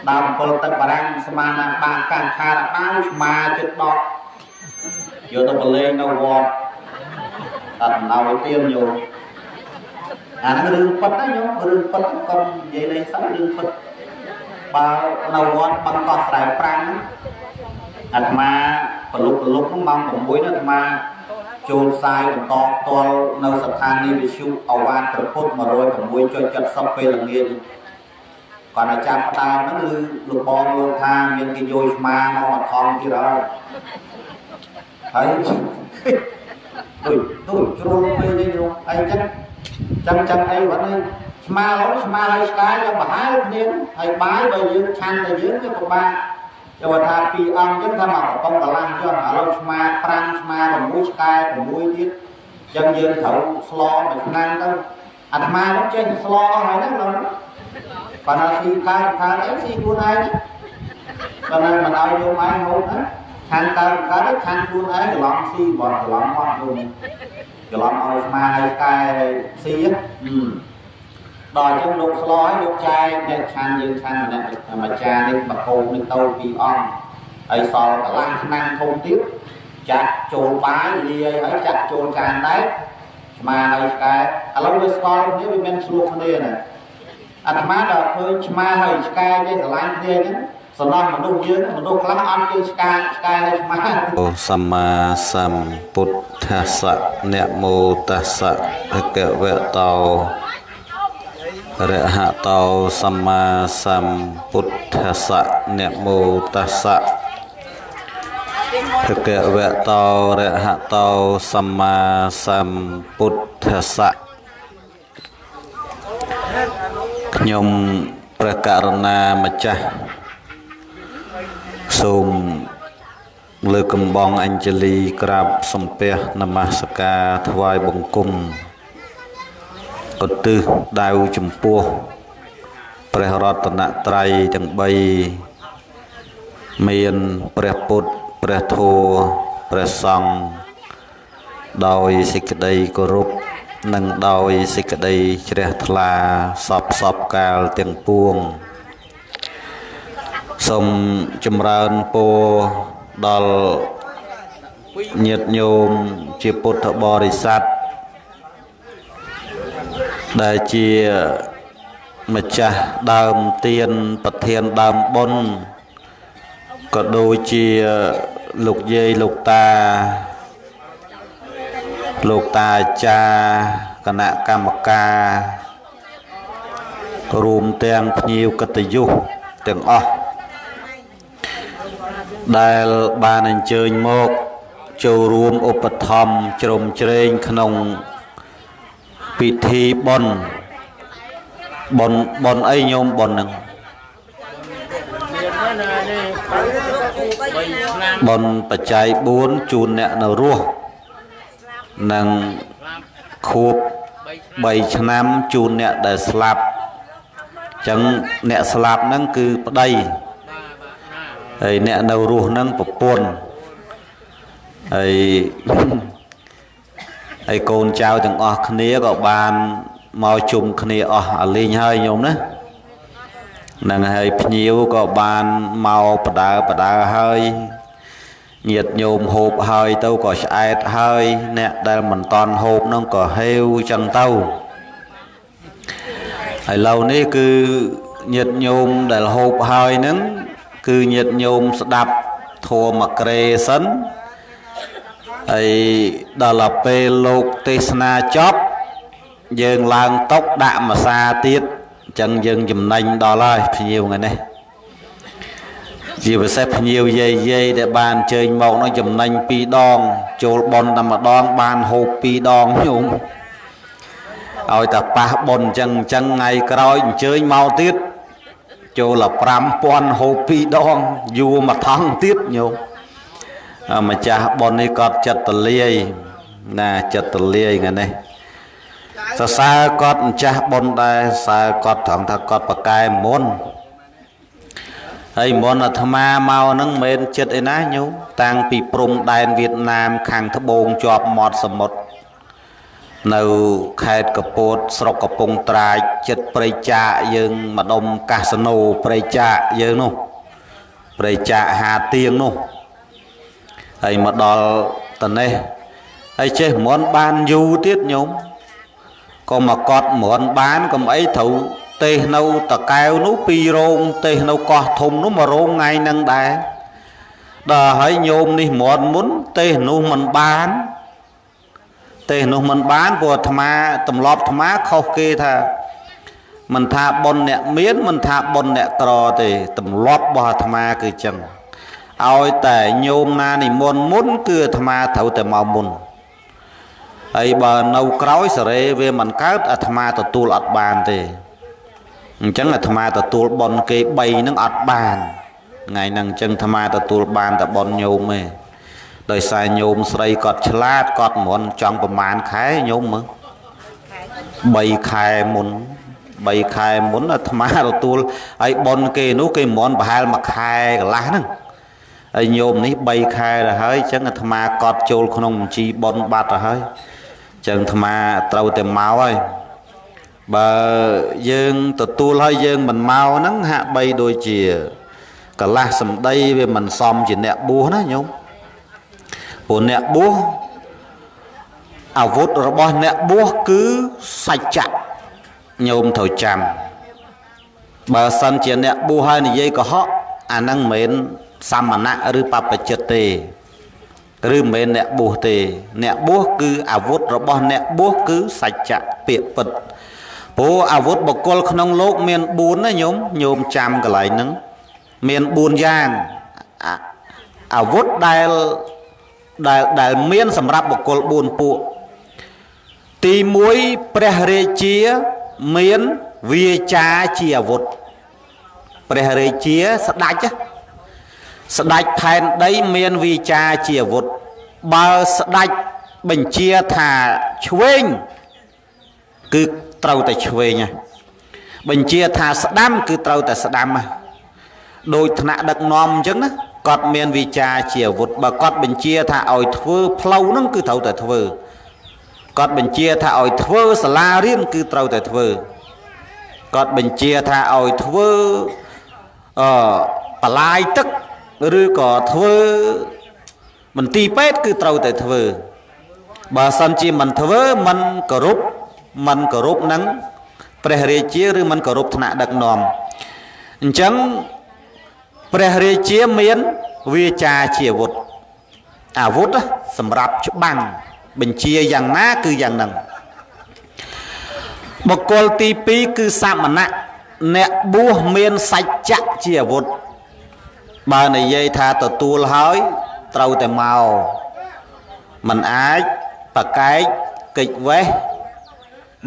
ដើម7ទឹកបារាំងស្មានណាបានកាំងខារដើមស្មាជិត10យកទៅប្រឡែងនៅវត្តអត់ណៅទៀនយកអាហ្នឹងរឿងពិតណាញោមរឿងពិតកុំនិយាយលេងសើចរឿងពិតបើនៅវត្តបឹងកោះស្រែប្រាំងអាត្មាប្រលប់ហ្នឹងម៉ោង6នេះអាត្មាចូលផ្សាយបន្តផ្ទាល់នៅស្ថានីយវិទ្យុអវ៉ាតប្រពុត 106.70 ពេលល្ងាចគាត់ឲ្យចាប់ផ្ដើមហ្នឹងគឺលោកបងលោកថាមានគេយកស្មាមកមកថងទៀតហើយដូចជ្រុលពេលនេះនោះអីចឹងអីវត្តនេះស្មាហើយស្កាយយ៉ាងប្រហែលគ្នាហើយបាយបើយើងឆាន់តែយើងទៅពិបាកចូលថា2អង្គចឹងថាមកកំប៉ុងកន្លះចុះឥឡូវស្មា5ស្មា6ស្កាយ6ទៀតចឹងយើងត្រូវស្លមួយឆ្នាំទៅអាត្មានោះចេញស្លអស់ហើយហ្នឹងលោកប៉ុន្តែស៊ីកាយថាអីស៊ីខ្លួនឯងប៉ុន្តែមិនឲ្យយកម៉ែហូបណាឆាន់កើឆាន់ខ្លួនឯងច្រឡំស៊ីបត់ច្រឡំមកខ្លួនច្រឡំឲ្យស្មាឲ្យស្កាយស៊ីដល់ចឹងលោកស្លឲ្យលោកចែកអ្នកឆាន់យើងឆាន់ម្នាក់មួយចាននេះមកកោនឹងទៅ2អង្គហើយសល់កន្លះឆ្នាំធំទៀតចាក់ចូលបាយលាយហើយចាក់ចូលចានដែរស្មាឲ្យស្កាយឥឡូវវាស្គាល់គ្នាវាមិនឆ្លោះគ្នាណាអាត្មាដល់ឃើញស្មាហើយស្កាយគេស្រឡាញ់គ្នាចឹងសំណោះមនុស្សយើងមនុស្សខ្លះអត់គេស្កាយហើយស្មាអូសម្មាសម្ពុទ្ធស្សៈនមោតស្សៈភគវតោរហតោសម្មាសម្ពុទ្ធស្សៈនមោតស្សៈភគវតោរហតោសម្មាសម្ពុទ្ធស្សៈខ្ញុំព្រះករុណាម្ចាស់សូមលើកកំបងអញ្ជលីក្រាបសំពះនមស្ការថ្វាយបង្គំឧទ្ទិសដៅចំពោះព្រះរតនត្រ័យទាំង3មានព្រះពុទ្ធព្រះធម៌ព្រះសង្ឃដោយសេចក្តីគោរពនិងដោយសេចក្តីជ្រះថ្លាសពកាលទាំងពួងសូមចម្រើនពរដល់ញាតិញោមជាពុទ្ធបរិស័ទដែលជាម្ចាស់ដើមទានប្រធានដើមបុណ្យក៏ដូចជាលោកយាយលោកតាអាចារ្យគណៈកម្មការរួមទាំងភ្ញៀវកិត្តិយសទាំងអស់ដែលបានអញ្ជើញមក ចូលរួមឧបត្ថម្ភជ្រោមជ្រែងក្នុងពិធីបុណ្យអីញោមបុណ្យហ្នឹងបុណ្យបច្ច័យ4ជូនអ្នកនៅរស់និងខួប3ឆ្នាំជូនអ្នកដែលស្លាប់អញ្ចឹងអ្នកស្លាប់ហ្នឹងគឺប្តីហើយអ្នកនៅរស់ហ្នឹងប្រពន្ធហើយកូនចៅទាំងអស់គ្នាក៏បានមកជុំគ្នាអស់អាលេងហើយញោមណានឹងហើយភ្ញៀវក៏បានមកបដើហើយញាតិញោមហូបហើយទៅក៏ឆ្អែតហើយអ្នកដែលមិនតន់ហូបហ្នឹងក៏ហេវចឹងទៅហើយឡូវនេះគឺញាតិញោមដែលហូបហើយហ្នឹងគឺញាតិញោមស្ដាប់ធម៌មកក្រេសិនហើយដល់ពេលលោកទេសនាចប់យើងឡើងតុកដាក់ម្សាទៀតអញ្ចឹងយើងចំណេញដល់ហើយភ្ញៀវថ្ងៃនេះជាពិសេសភ្ញៀវយាយដែលបានអញ្ជើញមកនោះចំណេញ2ដងចូលប៉ុនតែម្ដងបានហូប2ដងញោមឲ្យតែប៉ះប៉ុនអញ្ចឹងថ្ងៃក្រោយអញ្ជើញមកទៀតចូល5000ហូប2ដងយួរមួយថង់ទៀតញោមម្ចាស់ប៉ុននេះគាត់ចិត្តទលាយណាចិត្តទលាយថ្ងៃនេះសរសើរគាត់ម្ចាស់ប៉ុនដែរសើគាត់ត្រង់ថាគាត់ប្រកែមុនហើយមុនអាត្មាមកហ្នឹងមិនមែនចិត្តអីណាញោមតាំងពីព្រំដែនវៀតណាមខាងត្បូងជាប់មាត់សមុទ្រនៅខេត្តកពតស្រុកកំពង់ត្រាចចិត្តព្រៃចាកយើងម្ដុំកាស៊ីណូព្រៃចាកយើងនោះព្រៃចាកហាទៀងនោះហើយមកដល់តនេះហើយចេះមុនបានយូរទៀតញោមក៏មកកត់មុនបានកុំអីត្រូវទេសនៅតកែវនោះ2រោងទេសនៅកោះធំនោះ1រោងថ្ងៃហ្នឹងដែរដល់ហើយញោមនេះមុនទេសនោះមិនបានទេសនោះមិនបានព្រោះអាត្មាទម្លាប់អាត្មាខុសគេថាមិនថាប៉ុនអ្នកមានមិនថាប៉ុនអ្នកក្រទេទម្លាប់របស់អាត្មាគឺចឹងឲ្យតែញោមណានិមន្តមុនគឺអាត្មាត្រូវតែមកមុនហើយបើនៅក្រោយសេរីវាមិនកើតអាត្មាទទួលអត់បានទេអញ្ចឹងអាត្មាទទួលប៉ុនគេ3ហ្នឹងអត់បានថ្ងៃហ្នឹងអញ្ចឹងអាត្មាទទួលបានតែប៉ុនញោមទេដោយសារញោមស្រីគាត់ឆ្លាតគាត់មុនចង់ប្រមាណខែញោមមើល3ខែមុនអាត្មាទទួលហើយប៉ុនគេនោះគេមុនប្រហែល1ខែកន្លះហ្នឹងហើយញោមនេះ3ខែទៅហើយអញ្ចឹងអាត្មាកត់ចូលក្នុងបញ្ជីប៉ុនបាត់ទៅហើយអញ្ចឹងអាត្មាត្រូវតែមកហើយបើយើងទទួលហើយយើងមិនមកហ្នឹងហាក់បីដូចជាកលាស់សម្ដីវាមិនសមជាអ្នកបួសណាញោមព្រោះអ្នកបួសអាវុធរបស់អ្នកបួសគឺសច្ចៈញោមត្រូវចាំបើសិនជាអ្នកបួសហើយនិយាយកុហកអាហ្នឹងមិនមែនសមណៈឬបព្វជិតទេឬមិនមែនអ្នកបួសទេអ្នកបួសគឺអាវុធរបស់អ្នកបួសគឺសច្ចៈពាក្យពិតព្រោះអាវុធបុគ្គលក្នុងលោកមាន4ណាញោមចាំកន្លែងហ្នឹងមាន4យ៉ាងអាវុធដែលមានសម្រាប់បុគ្គល4ពួកទី1ព្រះរាជាមានវាចាជាអាវុធព្រះរាជាស្ដេចផែនដីមានវាចាជាអាវុធបើស្ដេចបញ្ជាថាឆ្វេងគឺត្រូវតែឆ្វេងហ่ะបញ្ជាថាស្ដាំគឺត្រូវតែស្ដាំហ่ะដោយថ្នាក់ដឹកនាំអញ្ចឹងណាគាត់មានវិចារជាអាវុធបើគាត់បញ្ជាថាឲ្យធ្វើផ្លូវហ្នឹងគឺត្រូវតែធ្វើគាត់បញ្ជាថាឲ្យធ្វើសាលារៀនគឺត្រូវតែធ្វើគាត់បញ្ជាថាឲ្យធ្វើបលាយទឹកឬក៏ធ្វើមន្ទីរពេទ្យគឺត្រូវតែធ្វើបើសិនជាមិនធ្វើមិនគោរពនឹងព្រះរាជាឬមិនគោរពថ្នាក់ដឹកនាំអញ្ចឹងព្រះរាជាមានវាចាជាអាវុធសម្រាប់ច្បាំងបញ្ជាយ៉ាងណាគឺយ៉ាងហ្នឹងបុគ្គលទី2គឺសមណៈអ្នកបួសមានសច្ចៈជាអាវុធបើនិយាយថាទទួលហើយត្រូវតែមក มันអាចប្រកែកកិច្ចវេះ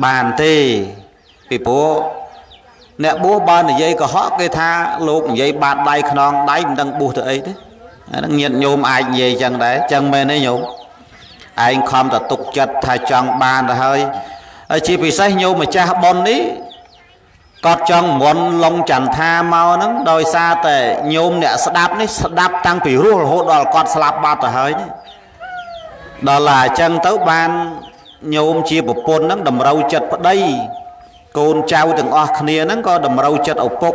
បានទេពីព្រោះអ្នកបួសបើនិយាយកុហកគេថាលោកនិយាយបាតដៃខ្នងដៃមិនដឹងបួសទៅអីទេអាហ្នឹងញាតិញោមអាចនិយាយចឹងដែរចឹងមែនទេញោមឯងខំតែទុកចិត្តថាចង់បានទៅហើយជាពិសេសញោមម្ចាស់ប៉ុននេះគាត់ចង់មន់ឡុងចន្ទថាមកហ្នឹងដោយសារតែញោមអ្នកស្ដាប់នេះស្ដាប់តាំងពីរស់រហូតដល់គាត់ស្លាប់បាត់ទៅហើយនេះដល់ឡាអញ្ចឹងទៅបានញោមជាប្រពន្ធហ្នឹងតម្រូវចិត្តប្តីកូនចៅទាំងអស់គ្នាហ្នឹងក៏តម្រូវចិត្តឪពុក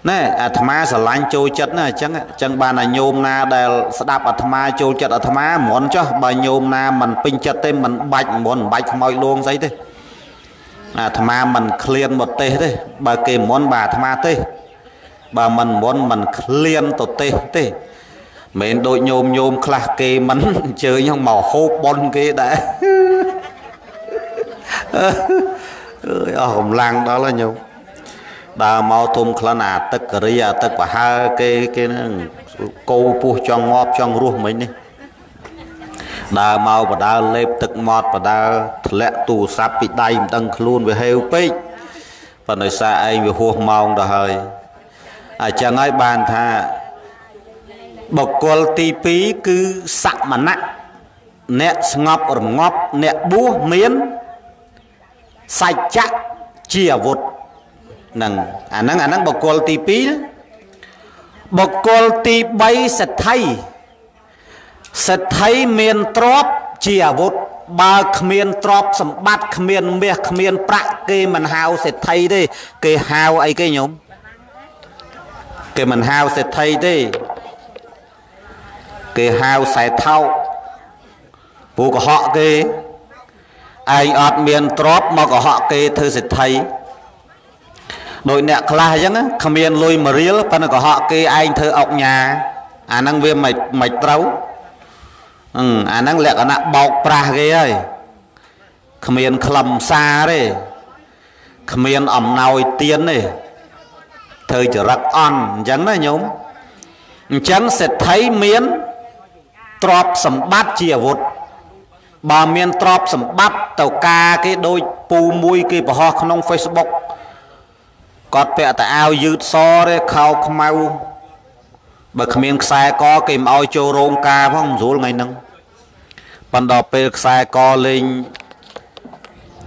ណែអាត្មាស្រឡាញ់ចូលចិត្តណាអញ្ចឹងបានតែញោមណាដែលស្ដាប់អាត្មាចូលចិត្តអាត្មាមន់ចុះបើញោមណាមិនពេញចិត្តទេមិនបាច់មន់មិនបាច់ខ្មោចលងស្អីទេអាត្មាមិនឃ្លានមកទេបើគេមន់បាទអាត្មាទេបើមិនមន់មិនឃ្លានទៅទេមិនដូចញោមខ្លះគេមិនអញ្ជើញមកហូបប៉ុនគេដែរអើយអស់កម្លាំងដល់ហើយញោមដើរមកធំក្លិនអាទឹកករីអាទឹកប្រហើគេហ្នឹងគោពោះចង់ងាប់ចង់រស់មិញនេះដើរមកបដើលេបទឹកមាត់បដើធ្លាក់ទូរស័ព្ទពីដៃមិនដឹងខ្លួនវាហេវពេកប៉ុន្តែសារឯងវាហួសម៉ោងទៅហើយអញ្ចឹងហើយបានថាបុគ្គលទី2គឺសមណៈអ្នកស្ងប់រងាប់អ្នកបួសមានសច្ចៈជាអាវុធហ្នឹងអាហ្នឹងបុគ្គលទី2បុគ្គលទី3សេដ្ឋីមានទ្រព្យជាអាវុធបើគ្មានទ្រព្យសម្បត្តិគ្មានមាសគ្មានប្រាក់គេមិនហៅសេដ្ឋីទេគេហៅអីគេញោមគេមិនហៅសេដ្ឋីទេគេហៅសែថោកពូកុហកគេឯងអត់មានទ្រព្យមកកុហកគេធ្វើសេដ្ឋីដោយអ្នកខ្លះអញ្ចឹងគ្មានលុយ1រៀលប៉ុន្តែកុហកគេឯងធ្វើអុកញ៉ាអាហ្នឹងវាមិនត្រូវអាហ្នឹងលក្ខណៈបោកប្រាស់គេហើយគ្មានខ្លឹមសារទេគ្មានអំណោយទានទេធ្វើចរិតអន់អញ្ចឹងណាញោមអញ្ចឹងសេដ្ឋីមានទ្រព្យសម្បត្តិជាអាវុធបើមានទ្រព្យសម្បត្តិទៅការគេដូចពូមួយគេបង្ហោះក្នុង Facebook គាត់ពាក់តែអាវយឺតសទេខោខ្មៅបើគ្មានខ្សែកគេមិនឲ្យចូលរោងការផងមិនស្រួលថ្ងៃហ្នឹងប៉ុន្តែពេលខ្សែកលេង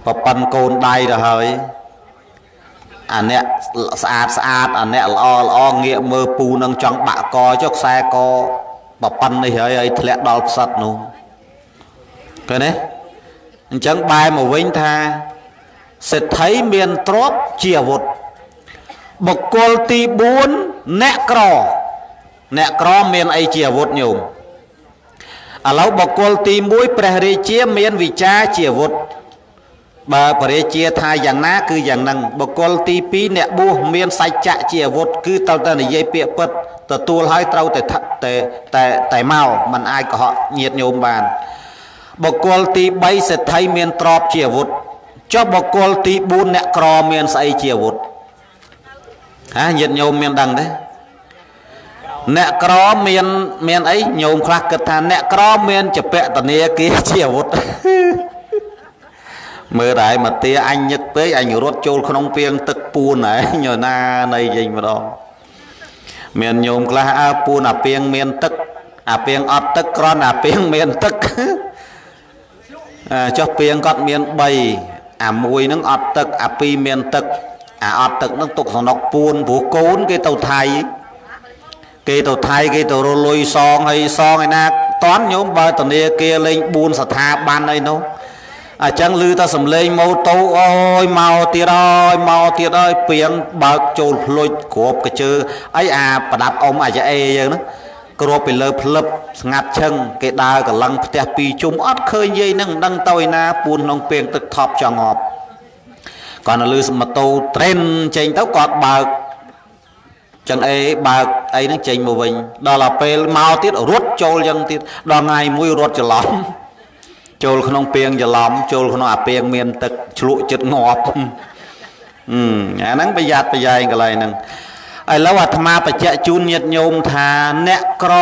ប្រប៉ិនកូនដៃទៅហើយអាអ្នកស្អាតអាអ្នកល្អងាកមើលពូនឹងចង់បាក់កចុះខ្សែកប្រប៉ិននេះហើយធ្លាក់ដល់ផ្សិតនោះឃើញទេអញ្ចឹងបែរមកវិញថាសេដ្ឋីមានទ្រព្យជាអាវុធបុគ្គលទី4អ្នកក្រមានអីជាអាវុធញោមឥឡូវបុគ្គលទី1ព្រះរាជាមានវិចាជាអាវុធបើព្រះរាជាថាយ៉ាងណាគឺយ៉ាងហ្នឹងបុគ្គលទី2អ្នកបួសមានសច្ចៈជាអាវុធគឺត្រូវតែនិយាយពាក្យពិតទទួលហើយត្រូវតែមកមិនអាចកុហកញាតិញោមបានបុគ្គលទី3សេដ្ឋីមានទ្រព្យជាអាវុធចុះបុគ្គលទី4អ្នកក្រមានស្អីជាអាវុធញាតិញោមមានដឹងទេអ្នកក្រមានអីញោមខ្លះគិតថាអ្នកក្រមានចពតនាគារជាអាវុធមើលតែមកទាអញញឹកពេកអញរត់ចូលក្នុងពាងទឹកពួនហើយញ៉ណានៃវិញម្ដងមានញោមខ្លះពួនអាពាងមានទឹកអាពាងអត់ទឹកគ្រាន់អាពាងមានទឹកចុះពាងគាត់មាន3អាមួយហ្នឹងអត់ទឹកអា2មានទឹកអាអត់ទឹកហ្នឹងទុកសំណុកពួនព្រោះកូនគេទៅថៃគេទៅរលុយសងហើយសងឯណាតន់ញោមបើធនាគារលេង4ស្ថាប័នអីនោះអញ្ចឹងឮតែសំឡេងម៉ូតូអូយមកទៀតហើយពាងបើកចូលភ្លុចគ្រាប់កជើអីអាប្រដាប់អ៊ំអាចាអេយើងហ្នឹងគ្រាប់ពីលើផ្លឹបស្ងាត់ឈឹងគេដើរកលឹងផ្ទះ2ជុំអត់ឃើញយាយហ្នឹងមិនដឹងទៅឯណាពួនក្នុងពាងទឹកថប់ចង់ងាប់គាត់នៅលើម៉ូតូត្រេនចេញទៅគាត់បើកចឹងបើកអីហ្នឹងចេញមកវិញដល់ដល់ពេលមកទៀតរត់ចូលចឹងទៀតដល់ថ្ងៃមួយរត់ច្រឡំចូលក្នុងពាងច្រឡំចូលក្នុងអាពាងមានទឹកឆ្លក់ចិត្តងាប់អាហ្នឹងប្រយ័ត្នប្រយែងកន្លែងហ្នឹងឥឡូវអាត្មាបញ្ជាក់ជូនញាតិញោមថាអ្នកក្រ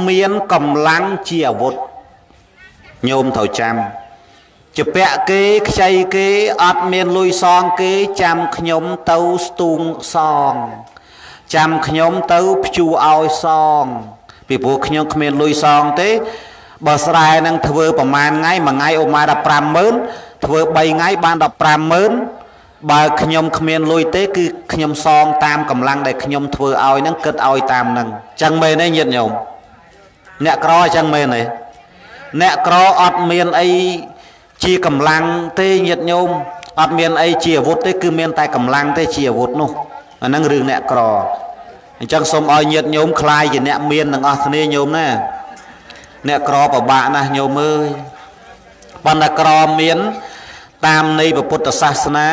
មានកម្លាំងជាអាវុធ ញោមត្រូវចាំជពាក់គេខ្ចីគេអត់មានលុយសងគេចាំខ្ញុំទៅស្ទូងសងចាំខ្ញុំទៅព្យួរឲ្យសងពីព្រោះខ្ញុំគ្មានលុយសងទេបើស្រែនឹងធ្វើប្រមាណថ្ងៃមួយថ្ងៃអូម៉ា 150000ធ្វើ3ថ្ងៃបាន150,000បើខ្ញុំគ្មានលុយទេគឺខ្ញុំសងតាមកម្លាំងដែលខ្ញុំធ្វើឲ្យនឹងគិតឲ្យតាមនឹងចឹងមែនទេញាតិញោមអ្នកក្រចឹងមែនទេអ្នកក្រអត់មានអីជាកម្លាំងទេញាតិញោមអត់មានអីជាអាវុធទេគឺមានតែកម្លាំងទេជាអាវុធនោះអាហ្នឹងរឿងអ្នកក្រអញ្ចឹងសូមឲ្យញាតិញោមខ្លាយជាអ្នកមានទាំងអស់គ្នាញោមណាអ្នកក្រពិបាកណាស់ញោមអើយបណ្ណក្រមានតាមនៃពុទ្ធសាសនា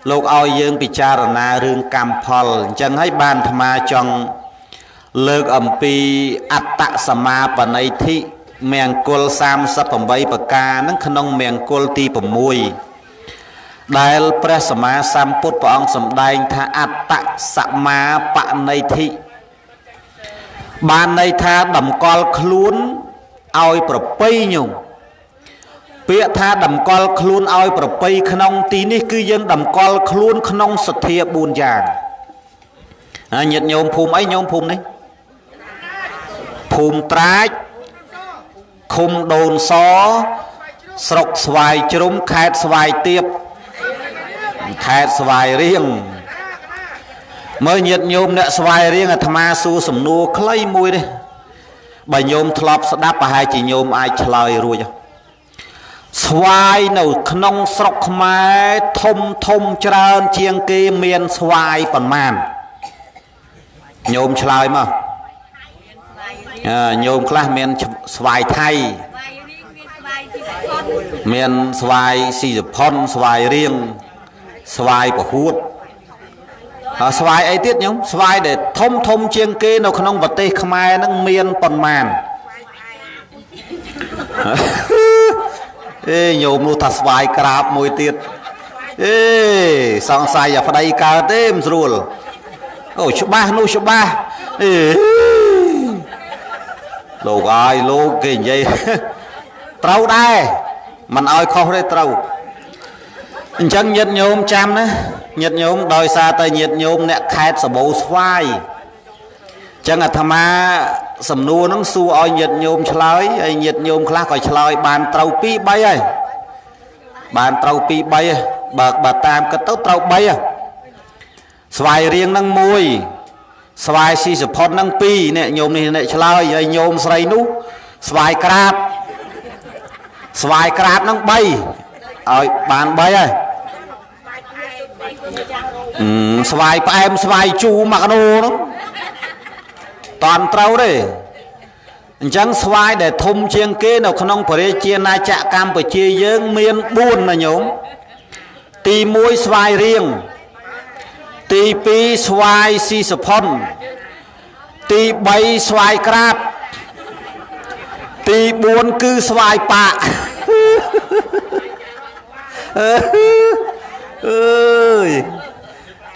លោកឲ្យយើងពិចារណារឿងកម្មផលអញ្ចឹងហើយបានអាត្មាចង់លើកអំពីអត្តសមាបនិធិមង្គល38ប្រការហ្នឹងក្នុងមង្គលទី6ដែលព្រះសម្មាសម្ពុទ្ធព្រះអង្គសម្ដែងថាអត្តសមាបនិធិបានន័យថាតម្កល់ខ្លួនឲ្យប្រពៃញោមពាក្យថាតម្កល់ខ្លួនឲ្យប្រពៃក្នុងទីនេះគឺយើងតម្កល់ខ្លួនក្នុងសទ្ធា4យ៉ាងញាតិញោមភូមិអីញោមភូមិនេះភូមិត្រាចឃុំដូនសស្រុកស្វាយជ្រុំខេត្តស្វាយទៀបខេត្តស្វាយរៀងមើលញាតិញោមអ្នកស្វាយរៀងអាត្មាសួរសំណួរខ្លីមួយនេះបើញោមធ្លាប់ស្ដាប់ប្រហែលជាញោមអាចឆ្លើយរួចស្វាយនៅក្នុងស្រុកខ្មែរធំធំច្រើនជាងគេមានស្វាយប៉ុន្មានញោមឆ្លើយមកញោមខ្លះមានស្វាយថៃមានស្វាយស៊ីសផុនស្វាយរៀងស្វាយពហួតស្វាយអីទៀតញោមស្វាយដែលធំធំជាងគេនៅក្នុងប្រទេសខ្មែរហ្នឹងមានប៉ុន្មានអេញោមនោះថាស្វាយក្រាបមួយទៀតអេសង្ស័យអាប្តីកើតទេមិនស្រួលអូច្បាស់នោះច្បាស់អេលោកអើយលោកគេនិយាយត្រូវដែរមិនឲ្យខុសទេត្រូវអញ្ចឹងញាតិញោមចាំណាញាតិញោមដោយសារតែញាតិញោមអ្នកខេត្តសបោស្វាយអញ្ចឹងអាត្មាសំណួរហ្នឹងសួរឲ្យញាតិញោមឆ្លើយហើយញាតិញោមខ្លះក៏ឆ្លើយបានត្រូវ2 3ហើយបានត្រូវ2 3ហើយបើតាមគិតទៅត្រូវ3ហើយស្វាយរៀងហ្នឹង1ស្វាយស៊ីសផុតហ្នឹង2នេះញោមនេះអ្នកឆ្លើយហើយញោមស្រីនោះស្វាយក្រាបហ្នឹង3ឲ្យបាន3ហើយស្វាយផ្អែមស្វាយជូរមកកណូហ្នឹងតន់ត្រូវទេអញ្ចឹងស្វាយដែលធំជាងគេនៅក្នុងប្រជាណាចក្រកម្ពុជាយើងមាន4ណាញោមទី1ស្វាយរៀងទី2ស្វាយស៊ីសផុនទី3ស្វាយក្រាបទី4គឺស្វាយប៉ាក់អើយ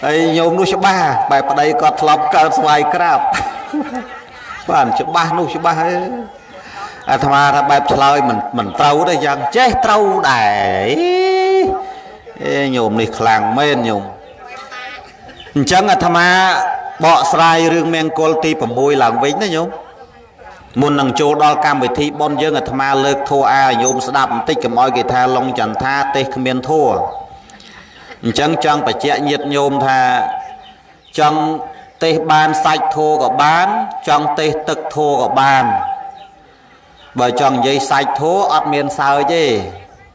ហើយញោមនោះច្បាស់បែបប្តីគាត់ធ្លាប់កើតស្វាយក្រាបបានច្បាស់នោះច្បាស់ហើយអាត្មាថាបែបឆ្លើយមិនត្រូវទេយ៉ាងចេះត្រូវដែរអេញោមនេះខ្លាំងមែនញោមអញ្ចឹងអាត្មាបកស្រាយរឿងមង្គលទី6ឡើងវិញណាញោមមុននឹងចូលដល់កម្មវិធីបុណ្យយើងអាត្មាលើកធัวឲ្យញោមស្ដាប់បន្តិចកុំឲ្យគេថាឡុងចន្ទថាទេសគ្មានធัวអញ្ចឹងចង់បញ្ជាក់ញាតិញោមថាចង់ទេសបានសាច់ធัวក៏បានចង់ទេសទឹកធัวក៏បានបើចង់និយាយសាច់ធัวអត់មានសើចទេ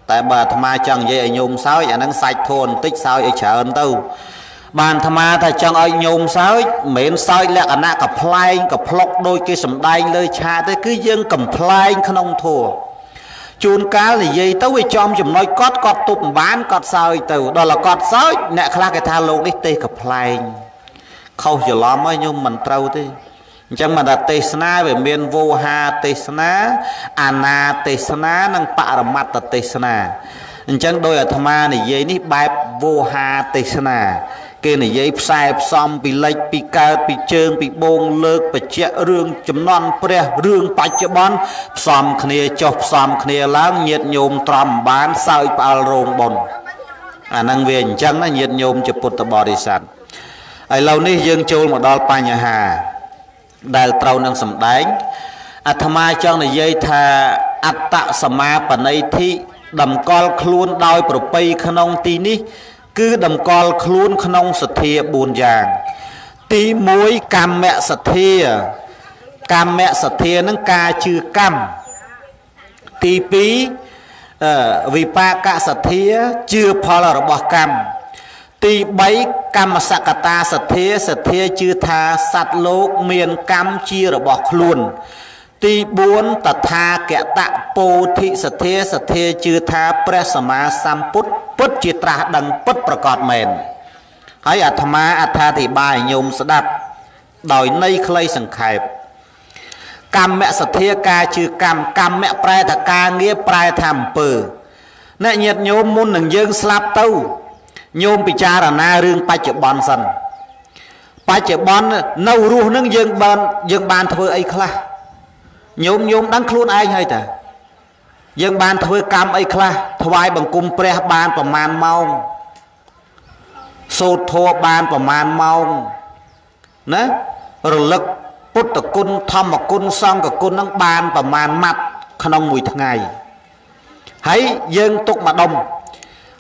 តែបើអាត្មាចង់និយាយឲ្យញោមសើចអាហ្នឹងសាច់ធัวបន្តិចសើចឲ្យច្រើនទៅបានអាត្មាថាចង់ឲ្យញោមសើចមិនមែនសើចលក្ខណៈកំ pl ែងកំ plok ដូចគេសំដែងលើឆាតទេគឺយើងកំ pl ែងក្នុងធัวជួនកាលនិយាយទៅវាចំចំណុចគាត់ទប់មិនបានគាត់សើចទៅដល់គាត់សើចអ្នកខ្លះគេថាលោកនេះទេសកំ pl ែងខុសច្រឡំហើយញោមមិនត្រូវទេអញ្ចឹងមកថាទេសនាវាមានវោហាទេសនាអាណាទេសនានិងបរមត្តទេសនាអញ្ចឹងដោយអាត្មានិយាយនេះបែបវោហាទេសនា គេនិយាយផ្សែផ្សំពីលិចពីកើតពីជើងពីបងលើកបច្ចៈរឿងចំនួនព្រះរឿងបច្ចុប្បន្នផ្សំគ្នាចុះផ្សំគ្នាឡើងញាតិញោមត្រំបានសើចផ្អើលរោងបុណ្យអាហ្នឹងវាអញ្ចឹងណាញាតិញោមជាពុទ្ធបរិស័ទឥឡូវនេះយើងចូលមកដល់បញ្ហាដែលត្រូវនឹងសម្ដែងអាត្មាចង់និយាយថាអត្តសមាបនិធិតម្កល់ខ្លួនដោយប្រពៃក្នុងទីនេះគឺតម្កល់ខ្លួនក្នុងសទ្ធា4យ៉ាងទី1កម្មសទ្ធាកម្មសទ្ធានឹងការជឿកម្មទី2វិបាកសទ្ធាជឿផលរបស់កម្មទី3កម្មសកតាសទ្ធាសទ្ធាជឿថាសត្វលោកមានកម្មជារបស់ខ្លួនទី4តថាគតពោធិសទ្ធាសទ្ធាជឿថាព្រះសម្មាសម្ពុទ្ធពិតជាត្រាស់ដឹងពិតប្រកបមែនហើយអាត្មាអត្ថាធិប្បាយញោមស្ដាប់ដោយន័យខ្លីសង្ខេបកម្មសទ្ធាការជឿកម្មប្រែថាការងារប្រែថាអំពើអ្នកញាតិញោមមុននឹងយើងស្លាប់ទៅញោមពិចារណារឿងបច្ចុប្បន្នសិនបច្ចុប្បន្ននៅរស់នឹងយើងបានធ្វើអីខ្លះញោមដឹងខ្លួនឯងហើយតាយើងបានធ្វើកម្មអីខ្លះថ្វាយបង្គំព្រះបានប្រមាណម៉ោងសូត្រធម៌បានប្រមាណម៉ោងណារលឹកពុទ្ធគុណធម្មគុណសង្ឃគុណនឹងបានប្រមាណម៉ាត់ក្នុងមួយថ្ងៃហើយយើងទុកមួយដុំ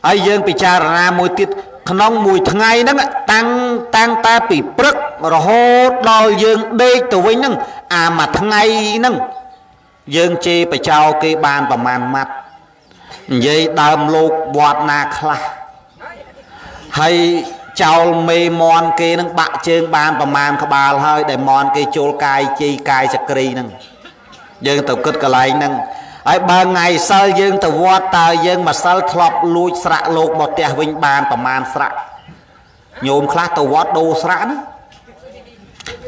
ហើយយើងពិចារណាមួយទៀតក្នុងមួយថ្ងៃហ្នឹងតាំងតែពីព្រឹករហូតដល់យើងដេកទៅវិញហ្នឹងអាមួយថ្ងៃហ្នឹងយើងជេរបចោគេបានប្រមាណម៉ាត់និយាយដើមលោកវត្តណាខ្លះហើយចោលមេមន់គេនឹងបាក់ជើងបានប្រមាណក្បាលហើយដែលមន់គេចូលកាយជ័យកាយសក្រីហ្នឹងយើងទៅគិតកន្លែងហ្នឹងហើយបើថ្ងៃសិលយើងទៅវត្តតើយើងម្សិលធ្លាប់លួចស្រាក់លោកមកផ្ទះវិញបានប្រមាណស្រាក់ញោមខ្លះទៅវត្តដូរស្រាក់ណា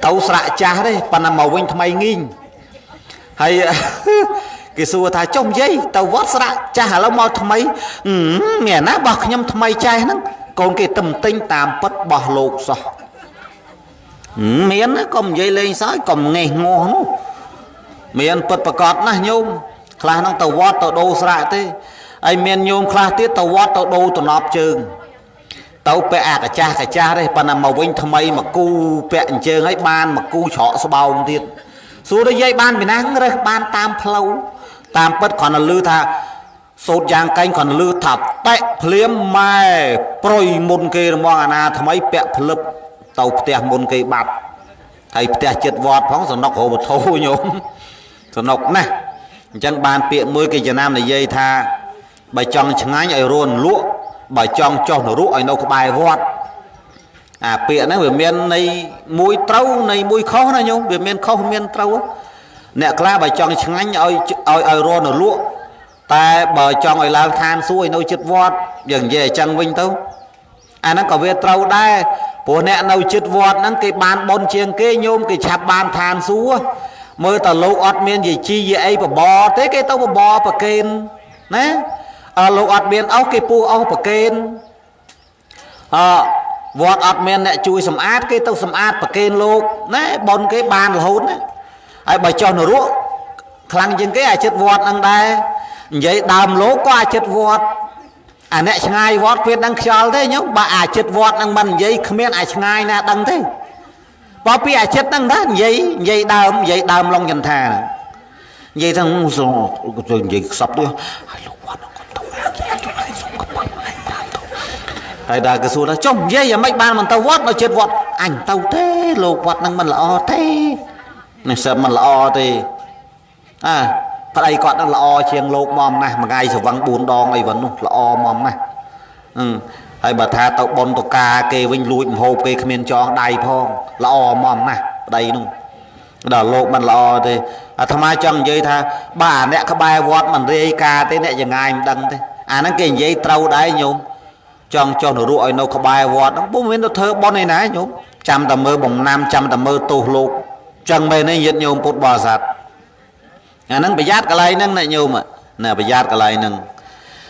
ទៅស្រាក់ចាស់ទេប៉ុន្តែមកវិញថ្មីងីងហើយគេសួរថាចុះនិយាយទៅវត្តស្រាក់ចាស់ឥឡូវមកថ្មីមានណាបោះខ្ញុំថ្មីចាស់ហ្នឹងកូនគេទំទិញតាមពិតបោះលោកសោះមានណាកុំនិយាយលេងសើចកុំងេះងោះនោះមានពិតប្រកបណាស់ញោមខ្លះហ្នឹងទៅវត្តទៅដូរស្រាក់ទេហើយមានញោមខ្លះទៀតទៅវត្តទៅដូរតំណប់ជើងទៅពាក់អាកាចាស់ទេប៉ុន្តែមកវិញថ្មីមកគូពាក់អញ្ជើងហើយបានមកគូច្រកស្បោងទៀតសួរទៅយាយបានពីណារើសបានតាមផ្លូវតាមពិតគ្រាន់តែឮថាសូត្រយ៉ាងកែងគ្រាន់តែឮថាតែភ្លាមម៉ែប្រុយមុនគេរមងអាណាថ្មីពាក់ភ្លឹបទៅផ្ទះមុនគេបាត់ហើយផ្ទះចិត្តវត្តផងសំណុករវធោញោមសំណុកណាស់អញ្ចឹងបានពាក្យមួយគេចំណាំនិយាយថាបើចង់ឆ្ងាញ់ឲ្យរួនលក់បើចង់ចុះនរកឲ្យនៅក្បែរវត្តអាពាក្យហ្នឹងវាមានន័យមួយត្រូវន័យមួយខុសណាញោមវាមានខុសមានត្រូវអ្នកខ្លះបើចង់ឆ្ងាញ់ឲ្យរួនលក់តែបើចង់ឲ្យឡើងឋានសួគ៌ឲ្យនៅចិត្តវត្តយើងនិយាយអញ្ចឹងវិញទៅអាហ្នឹងក៏វាត្រូវដែរព្រោះអ្នកនៅចិត្តវត្តហ្នឹងគេបានបុណ្យជាងគេញោមគេឆាប់បានឋានសួគ៌មើលតើលោកអត់មានយាជីយាអីបបរទេគេទៅបបរប្រកេនណាលោកអត់មានអស់គេពុះអស់ប្រកេនវត្តអត់មានអ្នកជួយសម្អាតគេទៅសម្អាតប្រកេនលោកណាបុណ្យគេបានរហូតណាហើយបើចុះនរកខ្លាំងជាងគេអាចិត្តវត្តហ្នឹងដែរនិយាយដើមលោកក៏អាចិត្តវត្តអាអ្នកឆ្ងាយវត្តគ្មានដឹងខ្យល់ទេញោមបើអាចិត្តវត្តហ្នឹងមិននិយាយគ្មានអាឆ្ងាយណាដឹងទេបើពីអាចិត្តហ្នឹងណានិយាយដើមឡុងចន្ទានិយាយថានិយាយខ្សឹបទៅហើយលោកវត្តគាត់ទៅអាសុំកំពឹងអញតាមទៅហើយដល់គេសួរថាចុះនិយាយយ៉ាងម៉េចបានមិនទៅវត្តនៅចិត្តវត្តអញទៅទេលោកវត្តហ្នឹងមិនល្អទេនេះសើមិនល្អទេប្តីគាត់ហ្នឹងល្អជាងលោកមកណាស់មួយថ្ងៃស្រវឹង4ដងអីវិញនោះល្អមកណាស់ហើយបើថាទៅប៉ុនតកាគេវិញលួចមហូបគេគ្មានចងដៃផងល្អមកណាស់ប្តីនោះដល់លោកមិនល្អទេអាត្មាចង់និយាយថាបើអាអ្នកក្បែរវត្តមិនរាយការទេអ្នកយ៉ាងងាយមិនដឹងទេអាហ្នឹងគេនិយាយត្រូវដែរញោមចង់ចុះនរកឲ្យនៅក្បែរវត្តហ្នឹងពុំមានទៅធ្វើប៉ុនឯណាញោមចាំតែមើលបំណាំចាំតែមើលទោសលោកចឹងមែនទេញាតិញោមពុទ្ធបរិស័ទអាហ្នឹងប្រយ័ត្នកន្លែងហ្នឹងណាញោមណាប្រយ័ត្នកន្លែងហ្នឹង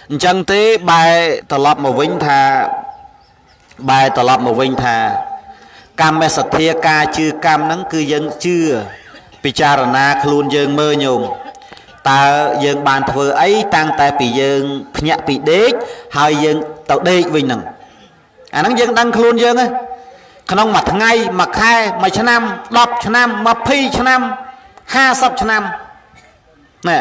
អញ្ចឹងទេបែរត្រឡប់មកវិញថា បែរត្រឡប់មកវិញថាកម្មសទ្ធាការជឿកម្មហ្នឹងគឺយើងជឿពិចារណាខ្លួនយើងមើលញោមតើយើងបានធ្វើអីតាំងតែពីយើងភ្ញាក់ពីដេកហើយយើងទៅដេកវិញហ្នឹងអាហ្នឹងយើងដឹងខ្លួនយើងណាក្នុងមួយថ្ងៃមួយខែមួយឆ្នាំ10ឆ្នាំ20ឆ្នាំ50ឆ្នាំណែ